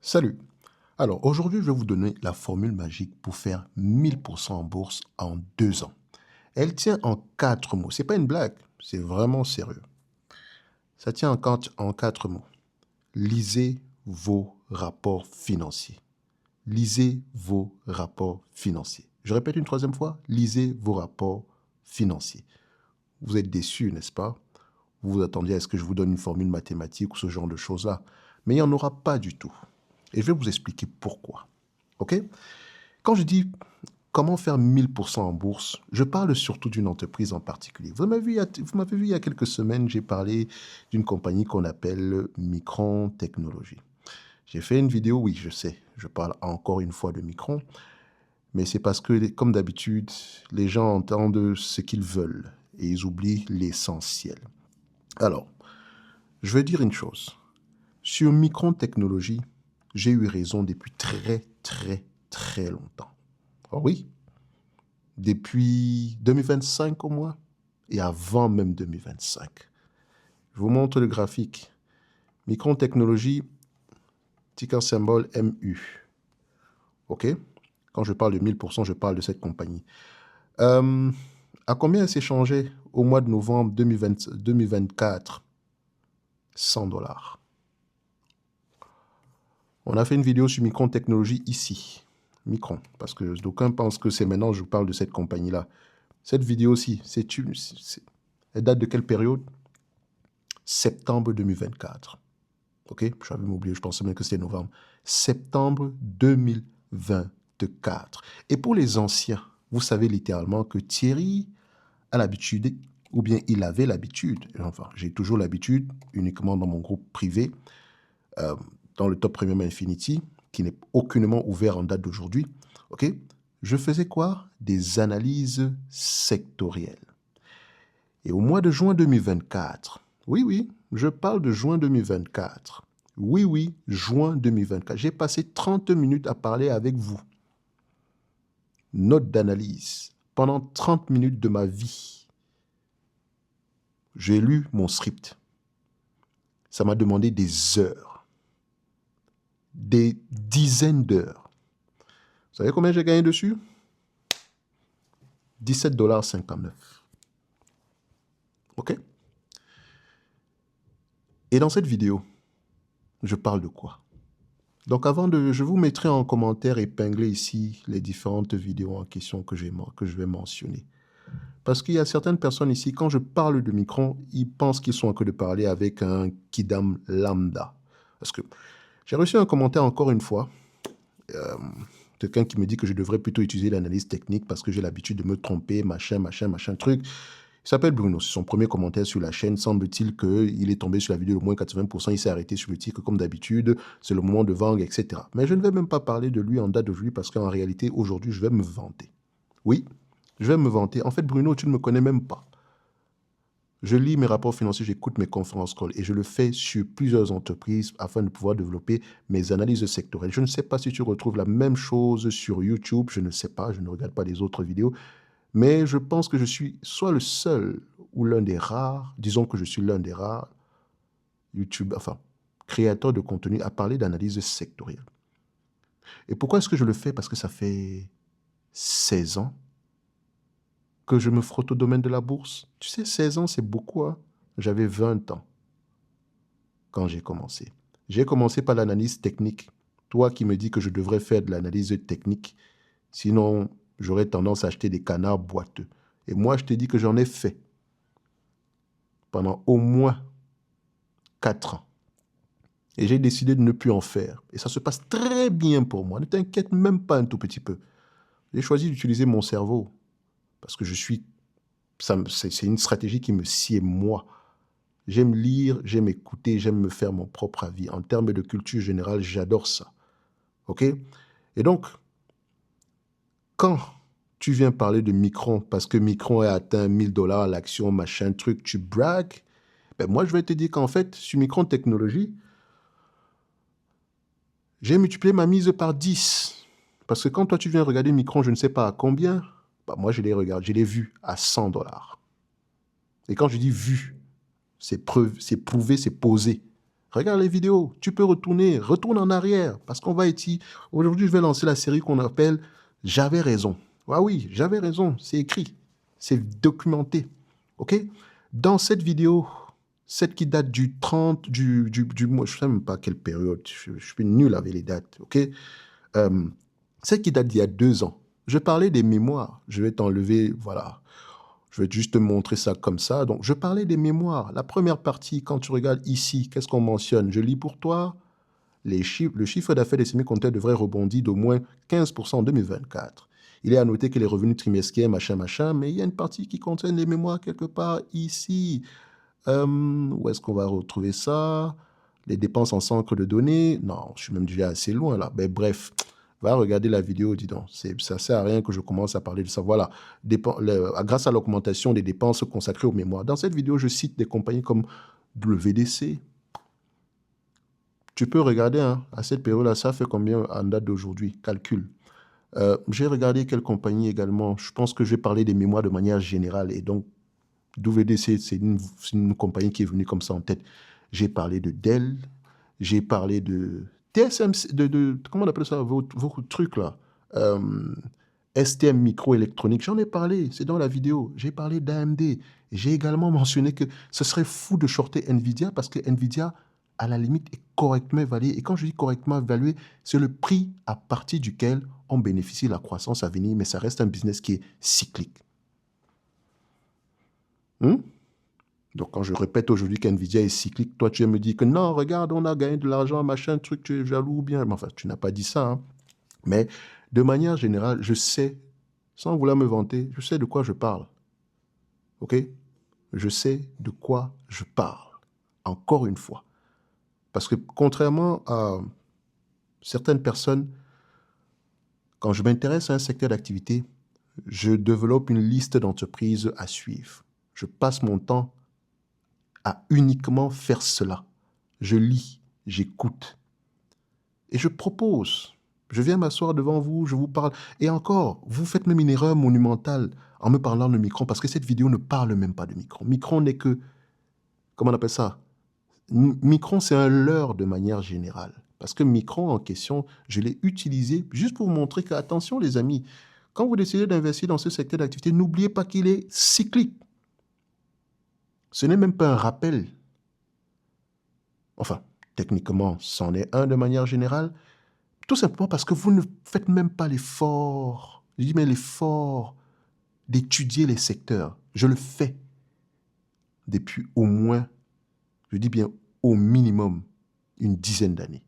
Salut. Alors aujourd'hui, je vais vous donner la formule magique pour faire 1000% en bourse en 2 ans. Elle tient en 4 mots. C'est pas une blague, c'est vraiment sérieux. Ça tient en quatre mots. Lisez vos rapports financiers. Lisez vos rapports financiers. Je répète une troisième fois, lisez vos rapports financiers. Vous êtes déçus, n'est-ce pas? Vous vous attendiez à ce que je vous donne une formule mathématique ou ce genre de choses-là. Mais il n'y en aura pas du tout. Et je vais vous expliquer pourquoi. OK? Quand je dis comment faire 1000% en bourse, je parle surtout d'une entreprise en particulier. Vous m'avez vu il y a quelques semaines, j'ai parlé d'une compagnie qu'on appelle Micron Technology. J'ai fait une vidéo, oui, je sais, je parle encore une fois de Micron, mais c'est parce que, comme d'habitude, les gens entendent ce qu'ils veulent et ils oublient l'essentiel. Alors, je vais dire une chose. Sur Micron Technology, j'ai eu raison depuis très, très, très longtemps. Oh oui, depuis 2025 au moins, et avant même 2025. Je vous montre le graphique. Micron Technology, ticker symbole MU. OK? Quand je parle de 1000%, je parle de cette compagnie. À combien elle s'est changée au mois de novembre 2024? 100 dollars. On a fait une vidéo sur Micron Technology ici. Micron, parce que d'aucuns pensent que c'est maintenant que je vous parle de cette compagnie-là. Cette vidéo-ci, elle date de quelle période? Septembre 2024. OK? J'avais oublié, je pensais même que c'était novembre. Septembre 2024. Et pour les anciens, vous savez littéralement que Thierry a l'habitude, ou bien il avait l'habitude, enfin, j'ai toujours l'habitude, uniquement dans mon groupe privé, dans le Top Premium Infinity, qui n'est aucunement ouvert en date d'aujourd'hui, OK? Je faisais quoi? Des analyses sectorielles. Et au mois de juin 2024, oui, oui, je parle de juin 2024. Oui, oui, juin 2024. J'ai passé 30 minutes à parler avec vous. Note d'analyse. Pendant 30 minutes de ma vie, j'ai lu mon script. Ça m'a demandé des heures. Des dizaines d'heures. Vous savez combien j'ai gagné dessus? 17,59 $. OK? Et dans cette vidéo, je parle de quoi? Donc je vous mettrai en commentaire épinglé ici les différentes vidéos en question que je vais mentionner. Parce qu'il y a certaines personnes ici, quand je parle de Micron, ils pensent qu'ils sont en train de parler avec un kidam lambda. Parce que j'ai reçu un commentaire encore une fois, quelqu'un qui me dit que je devrais plutôt utiliser l'analyse technique parce que j'ai l'habitude de me tromper, machin, truc. Il s'appelle Bruno, c'est son premier commentaire sur la chaîne. Semble-t-il qu'il est tombé sur la vidéo de moins 80%, il s'est arrêté sur le titre comme d'habitude, c'est le moment de vendre, etc. Mais je ne vais même pas parler de lui en date d'aujourd'hui parce qu'en réalité, aujourd'hui, je vais me vanter. Oui, je vais me vanter. En fait, Bruno, tu ne me connais même pas. Je lis mes rapports financiers, j'écoute mes conférences call et je le fais sur plusieurs entreprises afin de pouvoir développer mes analyses sectorielles. Je ne sais pas si tu retrouves la même chose sur YouTube, je ne sais pas, je ne regarde pas les autres vidéos, mais je pense que je suis soit le seul ou l'un des rares, disons que je suis l'un des rares créateurs de contenu à parler d'analyse sectorielle. Et pourquoi est-ce que je le fais? Parce que ça fait 16 ans que je me frotte au domaine de la bourse. Tu sais, 16 ans, c'est beaucoup, hein? J'avais 20 ans quand j'ai commencé. J'ai commencé par l'analyse technique. Toi qui me dis que je devrais faire de l'analyse technique, sinon j'aurais tendance à acheter des canards boiteux. Et moi, je te dis que j'en ai fait pendant au moins 4 ans. Et j'ai décidé de ne plus en faire. Et ça se passe très bien pour moi. Ne t'inquiète même pas un tout petit peu. J'ai choisi d'utiliser mon cerveau parce que c'est une stratégie qui me sied moi. J'aime lire, j'aime écouter, j'aime me faire mon propre avis. En termes de culture générale, j'adore ça. OK? Et donc, quand tu viens parler de Micron, parce que Micron a atteint 1000 $ l'action, machin, truc, tu bragues, ben moi, je vais te dire qu'en fait, sur Micron Technologie, j'ai multiplié ma mise par 10. Parce que quand toi, tu viens regarder Micron, je ne sais pas à combien, bah moi, je l'ai vu à 100 $. Et quand je dis vu, c'est prouvé, c'est posé. Regarde les vidéos. Tu peux retourne en arrière. Parce qu'on va être... Aujourd'hui, je vais lancer la série qu'on appelle J'avais raison. Ah oui, j'avais raison. C'est écrit. C'est documenté. OK? Dans cette vidéo, celle qui date du 30, du mois, je ne sais même pas quelle période. Je suis nul avec les dates. OK? Celle qui date d'il y a 2 ans. Je parlais des mémoires. Je vais t'enlever, voilà. Je vais juste te montrer ça comme ça. Donc, je parlais des mémoires. La première partie, quand tu regardes ici, qu'est-ce qu'on mentionne? Je lis pour toi. Le chiffre d'affaires des semi-conducteurs devrait rebondir d'au moins 15% en 2024. Il est à noter que les revenus trimestriels, machin, mais il y a une partie qui contient les mémoires quelque part ici. Où est-ce qu'on va retrouver ça? Les dépenses en centre de données? Non, je suis même déjà assez loin là. Mais bref, va regarder la vidéo, dis donc. Ça sert à rien que je commence à parler de ça. Voilà, grâce à l'augmentation des dépenses consacrées aux mémoires. Dans cette vidéo, je cite des compagnies comme WDC. Tu peux regarder, hein, à cette période-là, ça fait combien en date d'aujourd'hui? Calcul. J'ai regardé quelle compagnie également. Je pense que je vais parler des mémoires de manière générale. Et donc, WDC, c'est une compagnie qui est venue comme ça en tête. J'ai parlé de Dell, j'ai parlé de TSMC, comment on appelle ça, vos trucs là, STM Microélectronique, j'en ai parlé, c'est dans la vidéo. J'ai parlé d'AMD. J'ai également mentionné que ce serait fou de shorter Nvidia parce que Nvidia, à la limite, est correctement évalué. Et quand je dis correctement évalué, c'est le prix à partir duquel on bénéficie de la croissance à venir, mais ça reste un business qui est cyclique. Donc, quand je répète aujourd'hui qu'NVIDIA est cyclique, toi, tu me dis que non, regarde, on a gagné de l'argent, machin, truc, tu es jaloux ou bien. Mais enfin, tu n'as pas dit ça. Hein. Mais de manière générale, je sais, sans vouloir me vanter, je sais de quoi je parle. OK? Je sais de quoi je parle. Encore une fois. Parce que contrairement à certaines personnes, quand je m'intéresse à un secteur d'activité, je développe une liste d'entreprises à suivre. Je passe mon temps à uniquement faire cela. Je lis, j'écoute et je propose. Je viens m'asseoir devant vous, je vous parle. Et encore, vous faites même une erreur monumentale en me parlant de Micron parce que cette vidéo ne parle même pas de Micron. Micron n'est que, comment on appelle ça? Micron, c'est un leurre de manière générale. Parce que Micron en question, je l'ai utilisé juste pour vous montrer que, attention les amis, quand vous décidez d'investir dans ce secteur d'activité, n'oubliez pas qu'il est cyclique. Ce n'est même pas un rappel. Enfin, techniquement, c'en est un de manière générale. Tout simplement parce que vous ne faites même pas l'effort, je dis mais l'effort d'étudier les secteurs. Je le fais depuis au moins, je dis bien au minimum, une dizaine d'années.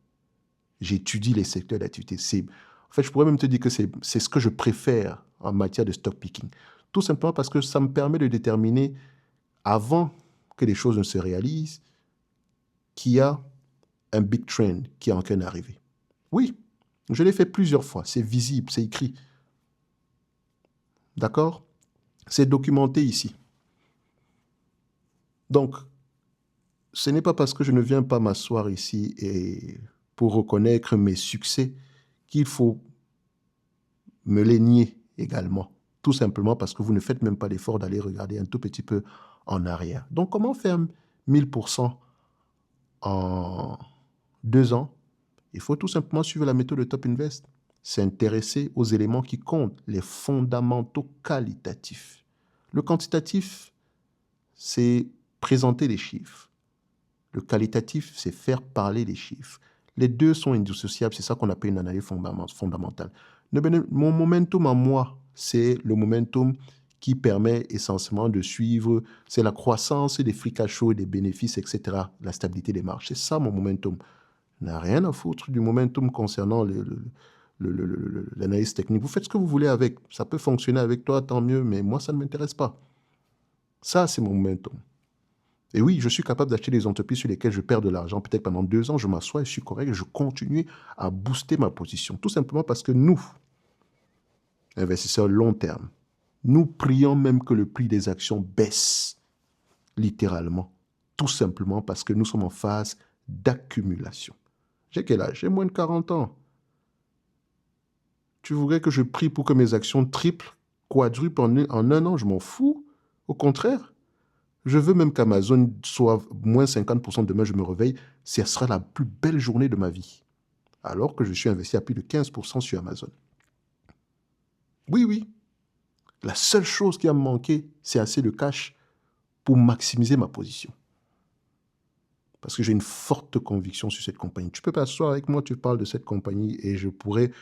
J'étudie les secteurs d'activité. En fait, je pourrais même te dire que c'est ce que je préfère en matière de stock picking. Tout simplement parce que ça me permet de déterminer, avant que les choses ne se réalisent, qu'il y a un big trend qui est en train d'arriver. Oui, je l'ai fait plusieurs fois. C'est visible, c'est écrit. D'accord? C'est documenté ici. Donc, ce n'est pas parce que je ne viens pas m'asseoir ici et pour reconnaître mes succès qu'il faut me les nier également. Tout simplement parce que vous ne faites même pas l'effort d'aller regarder un tout petit peu en arrière. Donc, comment faire 1000% en 2 ans? Il faut tout simplement suivre la méthode de Top Invest. S'intéresser aux éléments qui comptent, les fondamentaux qualitatifs. Le quantitatif, c'est présenter les chiffres. Le qualitatif, c'est faire parler les chiffres. Les deux sont indissociables, c'est ça qu'on appelle une analyse fondamentale. Mon momentum à moi, c'est le momentum qui permet essentiellement de suivre, c'est la croissance des free cash flow, des bénéfices, etc., la stabilité des marges. C'est ça mon momentum. Je n'ai rien à foutre du momentum concernant l'analyse technique. Vous faites ce que vous voulez avec. Ça peut fonctionner avec toi, tant mieux, mais moi, ça ne m'intéresse pas. Ça, c'est mon momentum. Et oui, je suis capable d'acheter des entreprises sur lesquelles je perds de l'argent. Peut-être pendant 2 ans, je m'assois et je suis correct et je continue à booster ma position. Tout simplement parce que nous, investisseurs long terme, nous prions même que le prix des actions baisse, littéralement. Tout simplement parce que nous sommes en phase d'accumulation. J'ai quel âge? J'ai moins de 40 ans. Tu voudrais que je prie pour que mes actions triplent, quadruplent en un an? Je m'en fous. Au contraire, Je veux même qu'Amazon soit moins 50% demain, je me réveille. Ce sera la plus belle journée de ma vie. Alors que je suis investi à plus de 15% sur Amazon. Oui, oui. La seule chose qui a manqué, c'est assez de cash pour maximiser ma position. Parce que j'ai une forte conviction sur cette compagnie. Tu peux t'asseoir avec moi, tu parles de cette compagnie et je pourrais,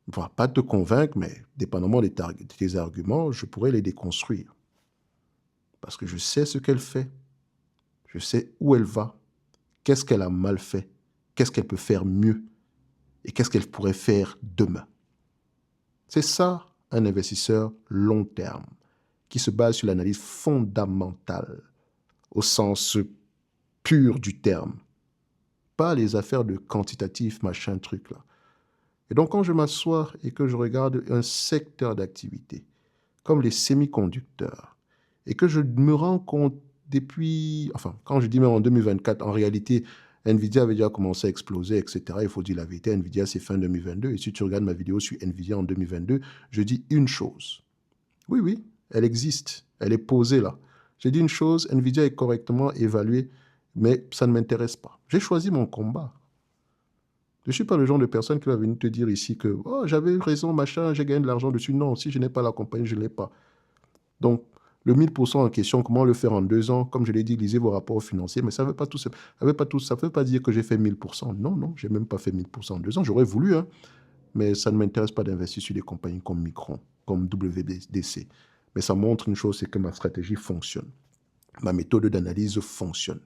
enfin, pas te convaincre, mais dépendamment de tes arguments, je pourrais les déconstruire. Parce que je sais ce qu'elle fait, je sais où elle va, qu'est-ce qu'elle a mal fait, qu'est-ce qu'elle peut faire mieux et qu'est-ce qu'elle pourrait faire demain. C'est ça, un investisseur long terme, qui se base sur l'analyse fondamentale, au sens pur du terme. Pas les affaires de quantitatif, machin, truc là. Et donc, quand je m'assois et que je regarde un secteur d'activité, comme les semi-conducteurs, et que je me rends compte depuis, enfin, quand je dis même en 2024, en réalité, Nvidia avait déjà commencé à exploser, etc. Il faut dire la vérité, Nvidia, c'est fin 2022. Et si tu regardes ma vidéo sur Nvidia en 2022, je dis une chose. Oui, oui, elle existe, elle est posée là. J'ai dit une chose, Nvidia est correctement évaluée, mais ça ne m'intéresse pas. J'ai choisi mon combat. Je ne suis pas le genre de personne qui va venir te dire ici que oh, j'avais raison, machin, j'ai gagné de l'argent dessus. Non, si je n'ai pas la compagnie, je ne l'ai pas. Donc, le 1000% en question, comment le faire en 2 ans? Comme je l'ai dit, lisez vos rapports financiers, mais ça ne veut pas tout, ça veut pas dire que j'ai fait 1000%. Non, non, je n'ai même pas fait 1000% en 2 ans. J'aurais voulu, hein, mais ça ne m'intéresse pas d'investir sur des compagnies comme Micron, comme WDC. Mais ça montre une chose, c'est que ma stratégie fonctionne. Ma méthode d'analyse fonctionne.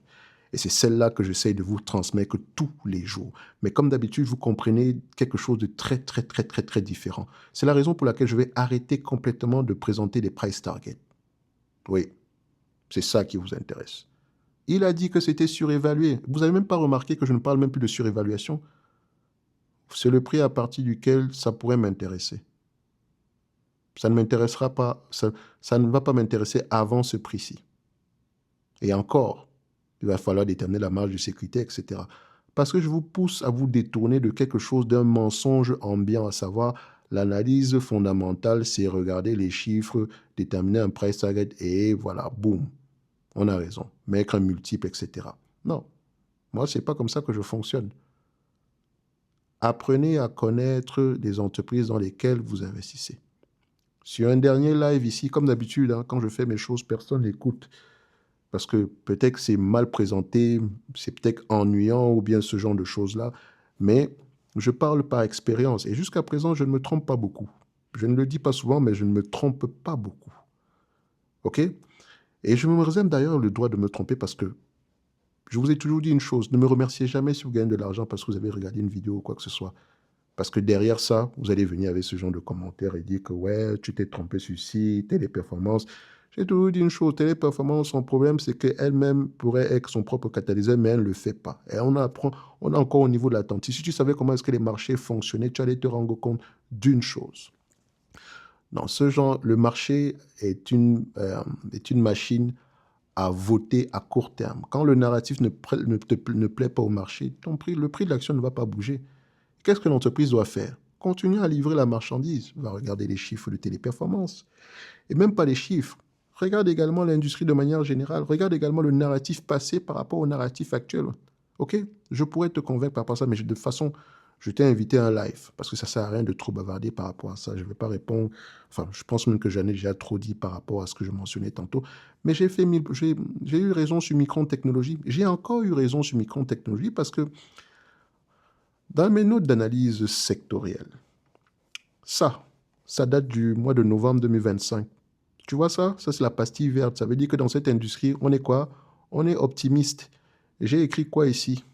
Et c'est celle-là que j'essaye de vous transmettre tous les jours. Mais comme d'habitude, vous comprenez quelque chose de très, très, très, très, très différent. C'est la raison pour laquelle je vais arrêter complètement de présenter des price targets. Oui, c'est ça qui vous intéresse. Il a dit que c'était surévalué. Vous n'avez même pas remarqué que je ne parle même plus de surévaluation. C'est le prix à partir duquel ça pourrait m'intéresser. Ça ne m'intéressera pas, ça ne va pas m'intéresser avant ce prix-ci. Et encore, il va falloir déterminer la marge de sécurité, etc. Parce que je vous pousse à vous détourner de quelque chose, d'un mensonge ambiant, à savoir l'analyse fondamentale, c'est regarder les chiffres, déterminer un price target et voilà, boum, on a raison, mettre un multiple, etc. Non, moi, c'est pas comme ça que je fonctionne. Apprenez à connaître les entreprises dans lesquelles vous investissez. Sur un dernier live ici, comme d'habitude, hein, quand je fais mes choses, personne n'écoute. Parce que peut-être c'est mal présenté, c'est peut-être ennuyant ou bien ce genre de choses-là. Mais je parle par expérience. Et jusqu'à présent, je ne me trompe pas beaucoup. Je ne le dis pas souvent, mais je ne me trompe pas beaucoup. OK? Et je me réserve d'ailleurs le droit de me tromper parce que je vous ai toujours dit une chose. Ne me remerciez jamais si vous gagnez de l'argent parce que vous avez regardé une vidéo ou quoi que ce soit. Parce que derrière ça, vous allez venir avec ce genre de commentaires et dire que ouais, tu t'es trompé sur ci, telle performance. J'ai toujours dit une chose, Téléperformance, son problème, c'est qu'elle-même pourrait être son propre catalyseur, mais elle ne le fait pas. Et on apprend, on est encore au niveau de l'attente. Si tu savais comment est-ce que les marchés fonctionnaient, tu allais te rendre compte d'une chose. Dans ce genre, le marché est une machine à voter à court terme. Quand le narratif ne plaît pas au marché, le prix de l'action ne va pas bouger. Qu'est-ce que l'entreprise doit faire? Continuer à livrer la marchandise. Va regarder les chiffres de téléperformance. Et même pas les chiffres. Regarde également l'industrie de manière générale. Regarde également le narratif passé par rapport au narratif actuel. OK? Je pourrais te convaincre par rapport à ça, mais de toute façon, je t'ai invité à un live parce que ça ne sert à rien de trop bavarder par rapport à ça. Je ne vais pas répondre. Enfin, je pense même que j'en ai déjà trop dit par rapport à ce que je mentionnais tantôt. Mais j'ai eu raison sur Micron Technologies. J'ai encore eu raison sur Micron Technologies parce que dans mes notes d'analyse sectorielle, ça date du mois de novembre 2025. Tu vois ça? Ça, c'est la pastille verte. Ça veut dire que dans cette industrie, on est quoi? On est optimiste. J'ai écrit quoi ici?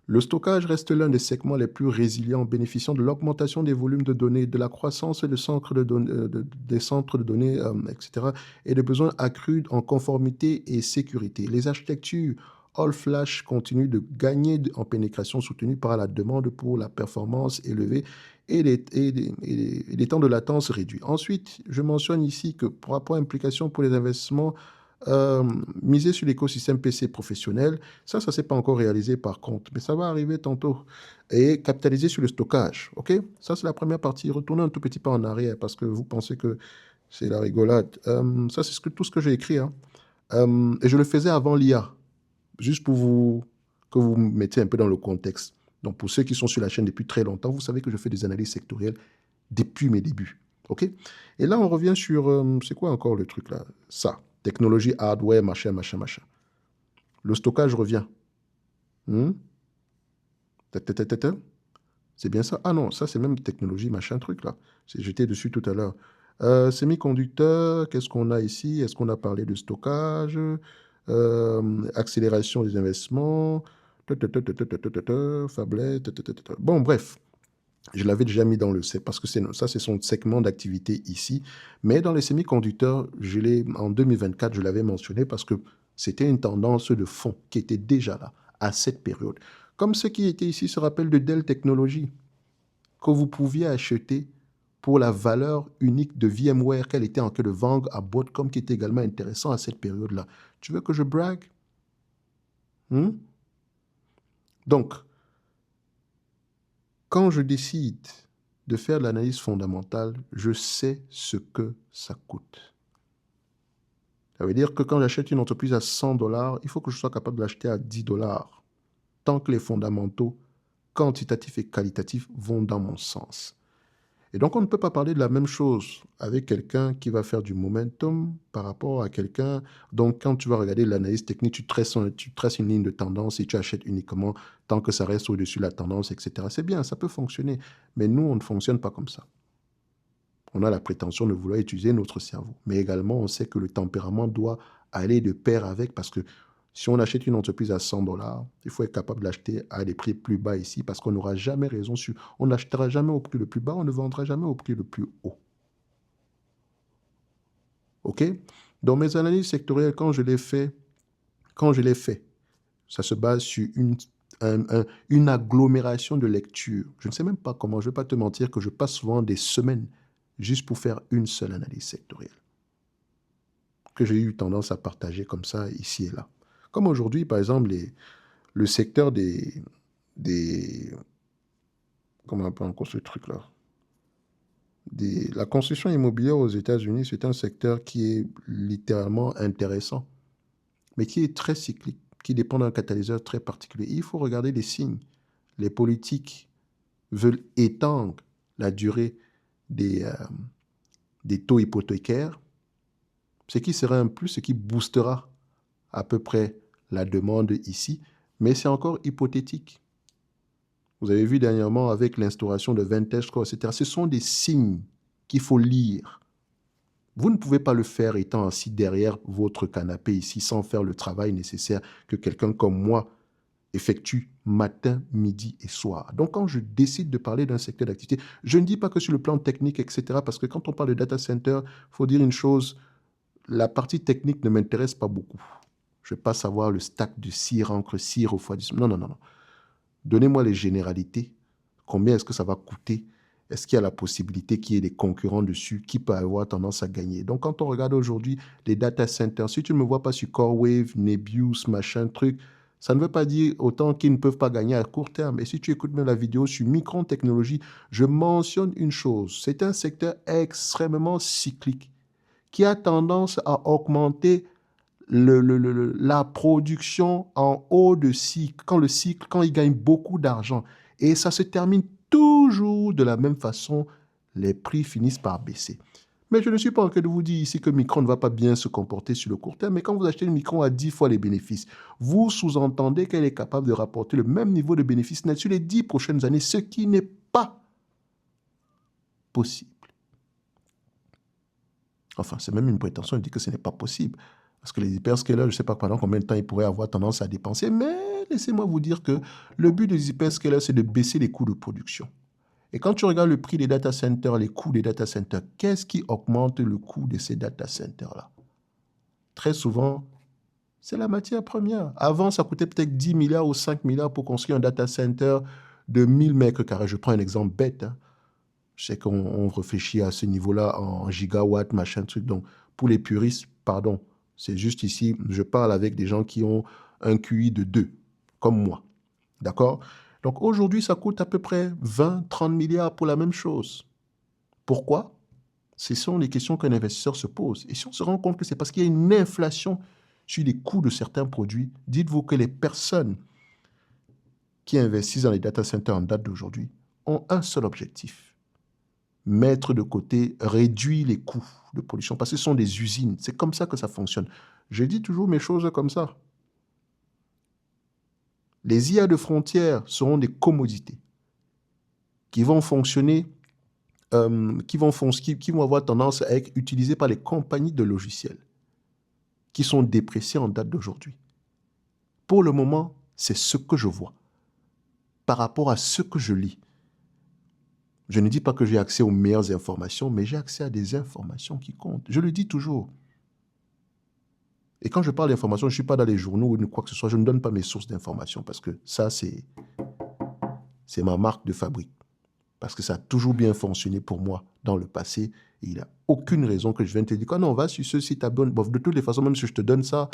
Le stockage reste l'un des segments les plus résilients, bénéficiant de l'augmentation des volumes de données, de la croissance des centres de données, etc., et des besoins accrus en conformité et sécurité. Les architectures All Flash continuent de gagner en pénétration, soutenues par la demande pour la performance élevée et les temps de latence réduits. Ensuite, je mentionne ici que par rapport à implication pour les investissements, miser sur l'écosystème PC professionnel, ça ne s'est pas encore réalisé par contre, mais ça va arriver tantôt. Et capitaliser sur le stockage, ok? Ça, c'est la première partie. Retournez un tout petit peu en arrière parce que vous pensez que C'est la rigolade. Ça, c'est tout ce que j'ai écrit, hein. Et je le faisais avant l'IA, juste pour que vous me mettiez un peu dans le contexte. Donc, pour ceux qui sont sur la chaîne depuis très longtemps, vous savez que je fais des analyses sectorielles depuis mes débuts. OK? Et là, on revient sur, c'est quoi encore le truc là? Ça, technologie, hardware, machin, machin, machin. Le stockage revient. Hmm? C'est bien ça? Ah non, ça c'est même technologie, machin truc là. J'étais dessus tout à l'heure. Semi-conducteurs, qu'est-ce qu'on a ici? Est-ce qu'on a parlé de stockage? Accélération des investissements, fablette, bon, bref, je l'avais déjà mis dans le C parce que ça, c'est son segment d'activité ici. Mais dans les semi-conducteurs, en 2024, je l'avais mentionné parce que c'était une tendance de fond qui était déjà là à cette période. Comme ceux qui étaient ici se rappellent de Dell Technologies, que vous pouviez acheter pour la valeur unique de VMware qu'elle était en train de vendre à Broadcom, qui était également intéressant à cette période-là. Tu veux que je brague? Donc, quand je décide de faire de l'analyse fondamentale, je sais ce que ça coûte. Ça veut dire que quand j'achète une entreprise à 100 $, il faut que je sois capable de l'acheter à 10 $, tant que les fondamentaux quantitatifs et qualitatifs vont dans mon sens. Et donc, on ne peut pas parler de la même chose avec quelqu'un qui va faire du momentum par rapport à quelqu'un. Donc, quand tu vas regarder l'analyse technique, tu traces une ligne de tendance et tu achètes uniquement tant que ça reste au-dessus de la tendance, etc. C'est bien, ça peut fonctionner. Mais nous, on ne fonctionne pas comme ça. On a la prétention de vouloir utiliser notre cerveau. Mais également, on sait que le tempérament doit aller de pair avec, parce que si on achète une entreprise à 100 $, il faut être capable de l'acheter à des prix plus bas ici, parce qu'on n'aura jamais raison sur... On n'achètera jamais au prix le plus bas, on ne vendra jamais au prix le plus haut. OK? Dans mes analyses sectorielles, quand je les fais, ça se base sur une agglomération de lectures. Je ne sais même pas comment, je ne vais pas te mentir que je passe souvent des semaines juste pour faire une seule analyse sectorielle, que j'ai eu tendance à partager comme ça, ici et là. Comme aujourd'hui, par exemple, le secteur des... Comment on appelle encore ce truc-là? La construction immobilière aux États-Unis, c'est un secteur qui est littéralement intéressant, mais qui est très cyclique, qui dépend d'un catalyseur très particulier. Il faut regarder les signes. Les politiques veulent étendre la durée des, des taux hypothécaires, ce qui serait un plus, ce qui boostera à peu près la demande ici, mais c'est encore hypothétique. Vous avez vu dernièrement avec l'instauration de Vantage Score, etc. Ce sont des signes qu'il faut lire. Vous ne pouvez pas le faire étant assis derrière votre canapé ici sans faire le travail nécessaire que quelqu'un comme moi effectue matin, midi et soir. Donc, quand je décide de parler d'un secteur d'activité, je ne dis pas que sur le plan technique, etc., parce que quand on parle de data center, il faut dire une chose, la partie technique ne m'intéresse pas beaucoup. Je ne vais pas savoir le stack de cire, encre, cire, refroidissement. Non, non, non, non. Donnez-moi les généralités. Combien est-ce que ça va coûter? Est-ce qu'il y a la possibilité qu'il y ait des concurrents dessus? Qui peut avoir tendance à gagner? Donc, quand on regarde aujourd'hui les data centers, si tu ne me vois pas sur CoreWave, Nebius, machin, truc, ça ne veut pas dire autant qu'ils ne peuvent pas gagner à court terme. Et si tu écoutes même la vidéo sur Micron Technologies, je mentionne une chose. C'est un secteur extrêmement cyclique qui a tendance à augmenter la production en haut de cycle, quand il gagne beaucoup d'argent. Et ça se termine toujours de la même façon, les prix finissent par baisser. Mais je ne suis pas en train de vous dire ici que Micron ne va pas bien se comporter sur le court terme, mais quand vous achetez une Micron à 10 fois les bénéfices, vous sous-entendez qu'elle est capable de rapporter le même niveau de bénéfices net sur les 10 prochaines années, ce qui n'est pas possible. Enfin, c'est même une prétention de dire que ce n'est pas possible. Parce que les hyperscalers, je ne sais pas pendant combien de temps ils pourraient avoir tendance à dépenser, mais laissez-moi vous dire que le but des hyperscalers, c'est de baisser les coûts de production. Et quand tu regardes le prix des data centers, les coûts des data centers, qu'est-ce qui augmente le coût de ces data centers-là? Très souvent, c'est la matière première. Avant, ça coûtait peut-être 10 milliards ou 5 milliards pour construire un data center de 1000 mètres carrés. Je prends un exemple bête, hein. Je sais qu'on réfléchit à ce niveau-là en gigawatts, machin, truc. Donc, pour les puristes, pardon, c'est juste ici, je parle avec des gens qui ont un QI de 2, comme moi. D'accord? Donc, aujourd'hui, ça coûte à peu près 20, 30 milliards pour la même chose. Pourquoi? Ce sont les questions qu'un investisseur se pose. Et si on se rend compte que c'est parce qu'il y a une inflation sur les coûts de certains produits, dites-vous que les personnes qui investissent dans les data centers en date d'aujourd'hui ont un seul objectif: mettre de côté, réduire les coûts de production, parce que ce sont des usines. C'est comme ça que ça fonctionne. Je dis toujours mes choses comme ça. Les IA de frontières seront des commodités qui vont fonctionner, qui vont avoir tendance à être utilisées par les compagnies de logiciels qui sont dépréciées en date d'aujourd'hui. Pour le moment, c'est ce que je vois par rapport à ce que je lis. Je ne dis pas que j'ai accès aux meilleures informations, mais j'ai accès à des informations qui comptent. Je le dis toujours. Et quand je parle d'informations, je ne suis pas dans les journaux ou quoi que ce soit. Je ne donne pas mes sources d'informations parce que ça, c'est ma marque de fabrique. Parce que ça a toujours bien fonctionné pour moi dans le passé. Et il n'y a aucune raison que je vienne te dire: ah non, va sur ce site, abonne. Bon, de toutes les façons, même si je te donne ça,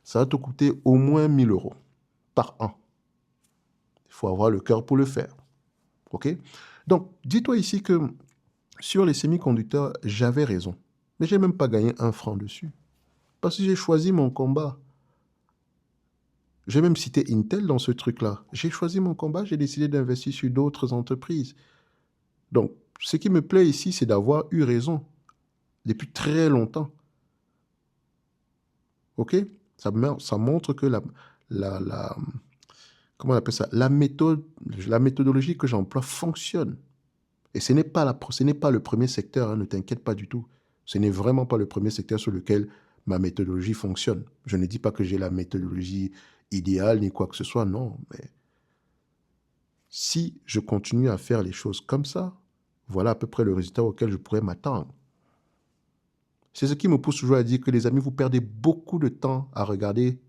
ça va te coûter au moins 1 000 € par an. Il faut avoir le cœur pour le faire. OK? Donc, dis-toi ici que sur les semi-conducteurs, j'avais raison. Mais je n'ai même pas gagné 1 franc dessus. Parce que j'ai choisi mon combat. J'ai même cité Intel dans ce truc-là. J'ai choisi mon combat, j'ai décidé d'investir sur d'autres entreprises. Donc, ce qui me plaît ici, c'est d'avoir eu raison depuis très longtemps. OK? Ça montre que comment on appelle ça? La méthodologie que j'emploie fonctionne. Et ce n'est pas le premier secteur, hein, ne t'inquiète pas du tout. Ce n'est vraiment pas le premier secteur sur lequel ma méthodologie fonctionne. Je ne dis pas que j'ai la méthodologie idéale ni quoi que ce soit, non. Mais si je continue à faire les choses comme ça, voilà à peu près le résultat auquel je pourrais m'attendre. C'est ce qui me pousse toujours à dire que les amis, vous perdez beaucoup de temps à regarder,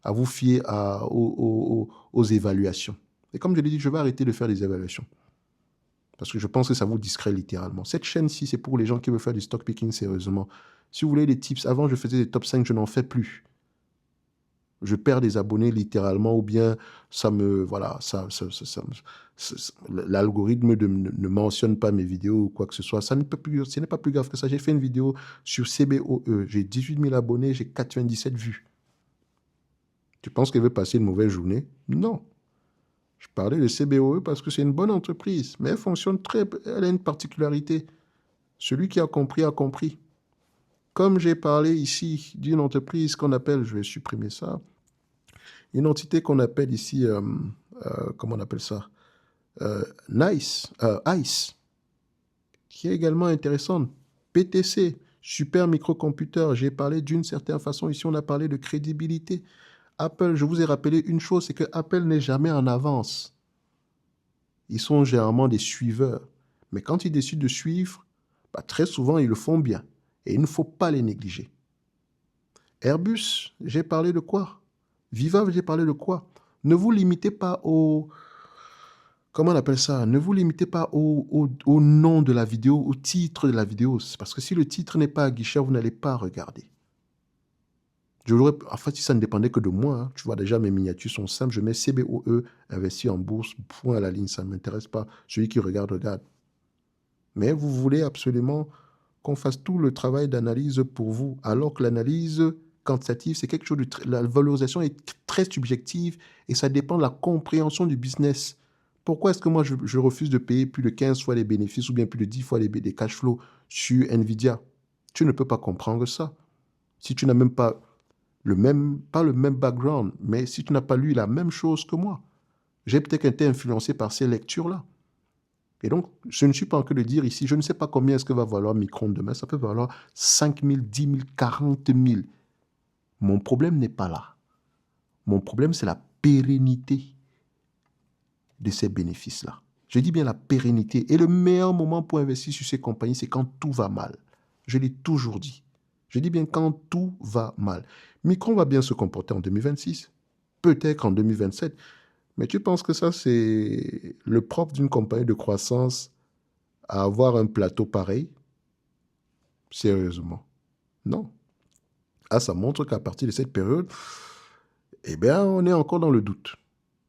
à vous fier aux évaluations. Et comme je l'ai dit, je vais arrêter de faire des évaluations. Parce que je pense que ça vous distrait littéralement. Cette chaîne-ci, c'est pour les gens qui veulent faire du stock picking sérieusement. Si vous voulez des tips, avant je faisais des top 5, je n'en fais plus. Je perds des abonnés littéralement, ou bien ça me, voilà, l'algorithme ne mentionne pas mes vidéos ou quoi que ce soit. Ce n'est pas plus grave que ça. J'ai fait une vidéo sur CBOE. J'ai 18 000 abonnés, j'ai 97 vues. Tu penses qu'elle veut passer une mauvaise journée? Non. Je parlais de CBOE parce que c'est une bonne entreprise, mais elle fonctionne elle a une particularité. Celui qui a compris a compris. Comme j'ai parlé ici d'une entreprise qu'on appelle, je vais supprimer ça, une entité qu'on appelle ici, comment on appelle ça, ICE, qui est également intéressante. PTC, super microcomputer, j'ai parlé d'une certaine façon. Ici, on a parlé de crédibilité. Apple, je vous ai rappelé une chose, c'est que Apple n'est jamais en avance. Ils sont généralement des suiveurs. Mais quand ils décident de suivre, très souvent, ils le font bien. Et il ne faut pas les négliger. Airbus, j'ai parlé de quoi? Viva, j'ai parlé de quoi? Ne vous limitez pas au... Comment on appelle ça? Ne vous limitez pas au nom de la vidéo, au titre de la vidéo. Parce que si le titre n'est pas à guichet, vous n'allez pas regarder. En fait, si ça ne dépendait que de moi, hein, tu vois déjà mes miniatures sont simples. Je mets CBOE, investi en bourse, point à la ligne, ça ne m'intéresse pas. Celui qui regarde, regarde. Mais vous voulez absolument qu'on fasse tout le travail d'analyse pour vous, alors que l'analyse quantitative, c'est quelque chose la valorisation est très subjective et ça dépend de la compréhension du business. Pourquoi est-ce que moi, je refuse de payer plus de 15 fois les bénéfices ou bien plus de 10 fois les cash flows sur Nvidia? Tu ne peux pas comprendre ça. Si tu n'as même pas pas le même background, mais si tu n'as pas lu la même chose que moi, j'ai peut-être été influencé par ces lectures-là. Et donc, je ne suis pas en train de dire ici, je ne sais pas combien est-ce que va valoir Micron demain, ça peut valoir 5 000, 10 000, 40 000. Mon problème n'est pas là. Mon problème, c'est la pérennité de ces bénéfices-là. Je dis bien la pérennité. Et le meilleur moment pour investir sur ces compagnies, c'est quand tout va mal. Je l'ai toujours dit. Je dis bien quand tout va mal. Micron va bien se comporter en 2026, peut-être en 2027. Mais tu penses que ça, c'est le propre d'une compagnie de croissance à avoir un plateau pareil? Sérieusement. Non. Ah, ça montre qu'à partir de cette période, eh bien, on est encore dans le doute.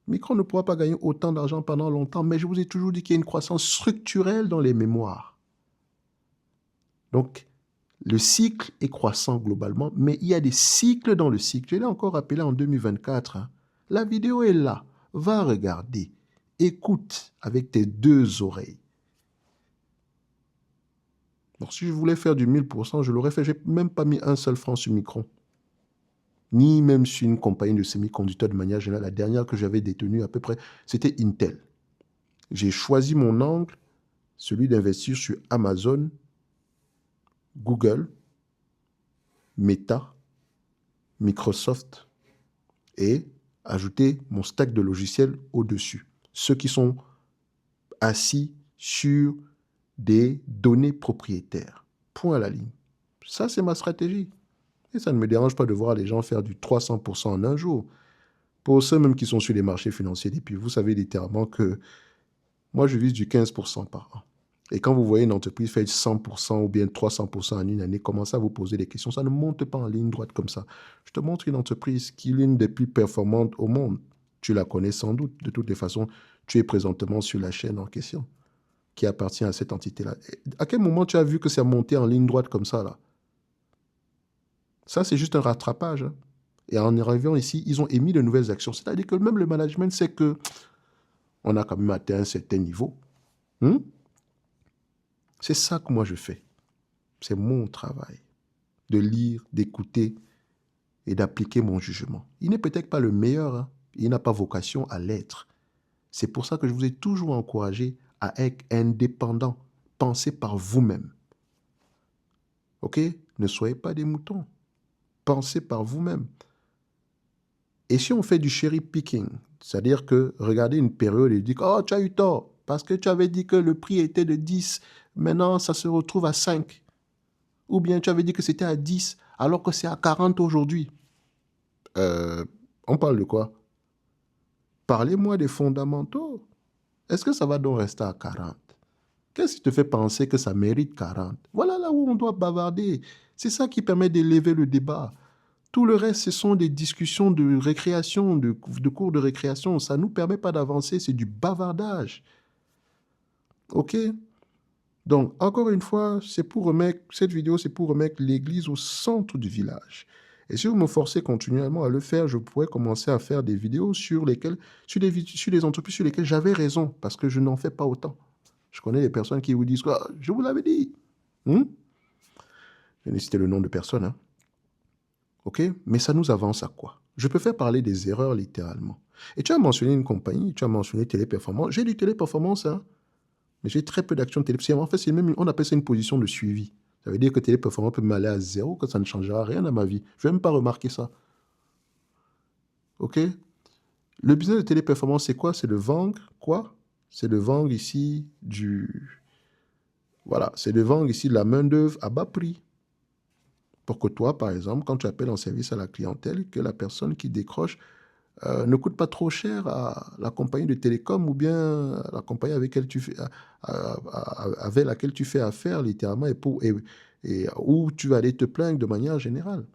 Micron ne pourra pas gagner autant d'argent pendant longtemps, mais je vous ai toujours dit qu'il y a une croissance structurelle dans les mémoires. Donc, le cycle est croissant globalement, mais il y a des cycles dans le cycle. Je l'ai encore rappelé en 2024. Hein. La vidéo est là. Va regarder. Écoute avec tes deux oreilles. Donc, si je voulais faire du 1000%, je l'aurais fait. Je n'ai même pas mis un seul franc sur Micron. Ni même sur une compagnie de semi-conducteurs de manière générale. La dernière que j'avais détenue à peu près, c'était Intel. J'ai choisi mon angle, celui d'investir sur Amazon, Google, Meta, Microsoft et ajouter mon stack de logiciels au-dessus. Ceux qui sont assis sur des données propriétaires. Point à la ligne. Ça, c'est ma stratégie. Et ça ne me dérange pas de voir les gens faire du 300% en un jour. Pour ceux même qui sont sur les marchés financiers, et puis vous savez littéralement que moi, je vise du 15% par an. Et quand vous voyez une entreprise faire 100% ou bien 300% en une année, commencez à vous poser des questions. Ça ne monte pas en ligne droite comme ça. Je te montre une entreprise qui est l'une des plus performantes au monde. Tu la connais sans doute. De toutes les façons, tu es présentement sur la chaîne en question qui appartient à cette entité-là. À quel moment tu as vu que c'est monté en ligne droite comme ça, là? Ça, c'est juste un rattrapage. Hein. Et en arrivant ici, ils ont émis de nouvelles actions. C'est-à-dire que même le management sait que on a quand même atteint un certain niveau. C'est ça que moi je fais. C'est mon travail. De lire, d'écouter et d'appliquer mon jugement. Il n'est peut-être pas le meilleur. Hein. Il n'a pas vocation à l'être. C'est pour ça que je vous ai toujours encouragé à être indépendant. Pensez par vous-même. OK? Ne soyez pas des moutons. Pensez par vous-même. Et si on fait du cherry picking, c'est-à-dire que regardez une période et dites « Oh, tu as eu tort, parce que tu avais dit que le prix était de 10, maintenant ça se retrouve à 5. Ou bien tu avais dit que c'était à 10, alors que c'est à 40 aujourd'hui. » On parle de quoi? Parlez-moi des fondamentaux. Est-ce que ça va donc rester à 40? Qu'est-ce qui te fait penser que ça mérite 40? Voilà là où on doit bavarder. C'est ça qui permet d'élever le débat. Tout le reste, ce sont des discussions de récréation, de cours de récréation. Ça ne nous permet pas d'avancer, c'est du bavardage. OK? Donc, encore une fois, cette vidéo, c'est pour remettre l'église au centre du village. Et si vous me forcez continuellement à le faire, je pourrais commencer à faire des vidéos sur les entreprises sur lesquelles j'avais raison, parce que je n'en fais pas autant. Je connais des personnes qui vous disent quoi, je vous l'avais dit. Je vais citer le nom de personne, hein. OK? Mais ça nous avance à quoi? Je peux faire parler des erreurs littéralement. Et tu as mentionné une compagnie, tu as mentionné Téléperformance. J'ai du Téléperformance, hein, mais j'ai très peu d'actions Téléperformance. En fait, on appelle ça une position de suivi. Ça veut dire que Téléperformance peut m'aller à zéro, que ça ne changera rien à ma vie. Je ne vais même pas remarquer ça. OK? Le business de Téléperformance, c'est quoi? C'est de vendre quoi? C'est de vendre ici Voilà, c'est de vendre ici de la main-d'œuvre à bas prix. Pour que toi, par exemple, quand tu appelles en service à la clientèle, que la personne qui décroche ne coûte pas trop cher à la compagnie de télécom ou bien à la compagnie avec laquelle tu fais affaire, littéralement, et où tu vas aller te plaindre de manière générale.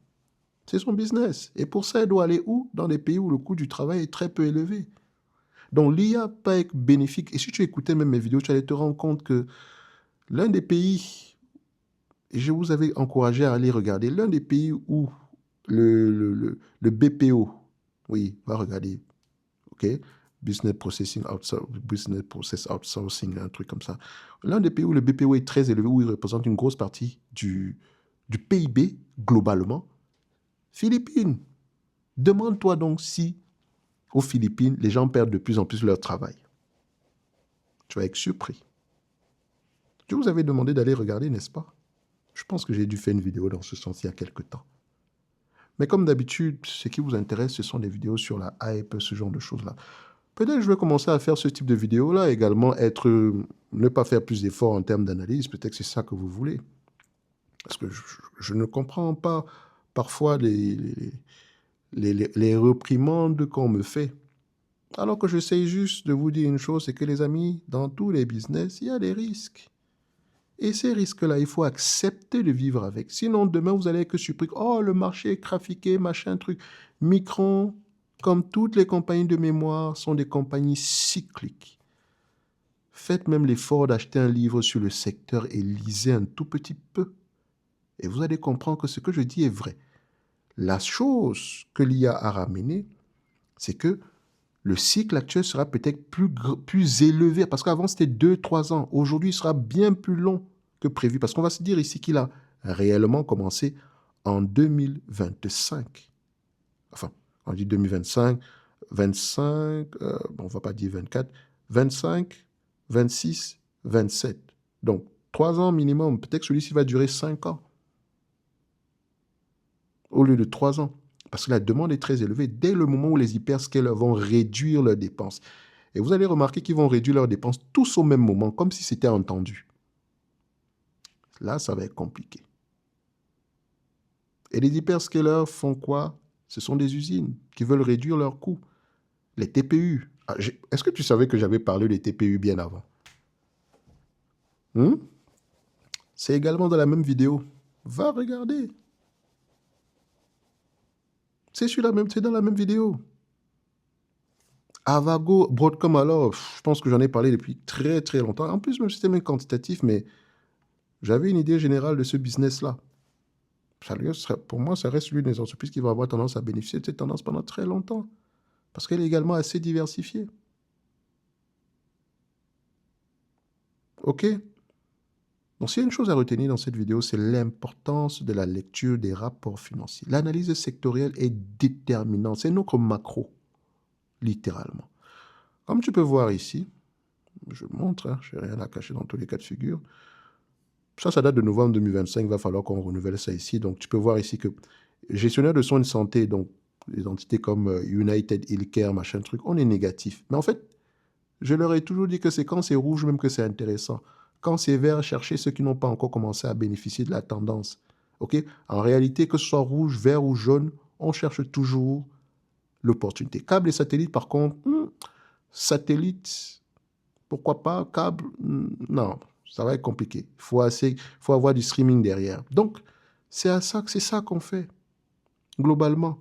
C'est son business. Et pour ça, elle doit aller où? Dans des pays où le coût du travail est très peu élevé. Donc, l'IA peut être bénéfique. Et si tu écoutais même mes vidéos, tu allais te rendre compte que l'un des pays, et je vous avais encouragé à aller regarder, l'un des pays où le BPO, oui, va regarder, OK, Business Process Outsourcing, un truc comme ça. L'un des pays où le BPO est très élevé, où il représente une grosse partie du PIB globalement, Philippines. Demande-toi donc si aux Philippines, les gens perdent de plus en plus leur travail. Tu vas être surpris. Je vous avais demandé d'aller regarder, n'est-ce pas? Je pense que j'ai dû faire une vidéo dans ce sens il y a quelque temps. Mais comme d'habitude, ce qui vous intéresse, ce sont des vidéos sur la hype, ce genre de choses-là. Peut-être que je vais commencer à faire ce type de vidéo-là, également ne pas faire plus d'efforts en termes d'analyse. Peut-être que c'est ça que vous voulez. Parce que je ne comprends pas parfois les réprimandes qu'on me fait. Alors que j'essaie juste de vous dire une chose, c'est que les amis, dans tous les business, il y a des risques. Et ces risques-là, il faut accepter de vivre avec. Sinon, demain, vous allez être surpris. Oh, le marché est trafiqué, machin, truc. Micron, comme toutes les compagnies de mémoire, sont des compagnies cycliques. Faites même l'effort d'acheter un livre sur le secteur et lisez un tout petit peu. Et vous allez comprendre que ce que je dis est vrai. La chose que l'IA a ramené, c'est que le cycle actuel sera peut-être plus élevé, parce qu'avant c'était 2, 3 ans. Aujourd'hui, il sera bien plus long que prévu, parce qu'on va se dire ici qu'il a réellement commencé en 2025. Enfin, on dit 2025, 25, bon, on ne va pas dire 24, 25, 26, 27. Donc, 3 ans minimum. Peut-être que celui-ci va durer 5 ans au lieu de 3 ans. Parce que la demande est très élevée dès le moment où les hyperscalers vont réduire leurs dépenses. Et vous allez remarquer qu'ils vont réduire leurs dépenses tous au même moment, comme si c'était entendu. Là, ça va être compliqué. Et les hyperscalers font quoi? Ce sont des usines qui veulent réduire leurs coûts. Les TPU. Ah, est-ce que tu savais que j'avais parlé des TPU bien avant? Hmm? C'est également dans la même vidéo. Va regarder. C'est dans la même vidéo. Avago, Broadcom, alors, je pense que j'en ai parlé depuis très très longtemps. En plus, même si c'était même quantitatif, mais j'avais une idée générale de ce business-là. Pour moi, ça reste l'une des entreprises qui va avoir tendance à bénéficier de cette tendance pendant très longtemps. Parce qu'elle est également assez diversifiée. OK? Donc, s'il y a une chose à retenir dans cette vidéo, c'est l'importance de la lecture des rapports financiers. L'analyse sectorielle est déterminante. C'est notre macro, littéralement. Comme tu peux voir ici, je montre, hein, je n'ai rien à cacher dans tous les cas de figure. Ça date de novembre 2025. Il va falloir qu'on renouvelle ça ici. Donc, tu peux voir ici que gestionnaire de soins de santé, donc les entités comme United Healthcare, machin truc, on est négatif. Mais en fait, je leur ai toujours dit que c'est quand c'est rouge même que c'est intéressant. Quand c'est vert, cherchez ceux qui n'ont pas encore commencé à bénéficier de la tendance. OK? En réalité, que ce soit rouge, vert ou jaune, on cherche toujours l'opportunité. Câble et satellite, par contre, satellite, pourquoi pas? Câble, non, ça va être compliqué. Faut avoir du streaming derrière. Donc, c'est ça qu'on fait, globalement.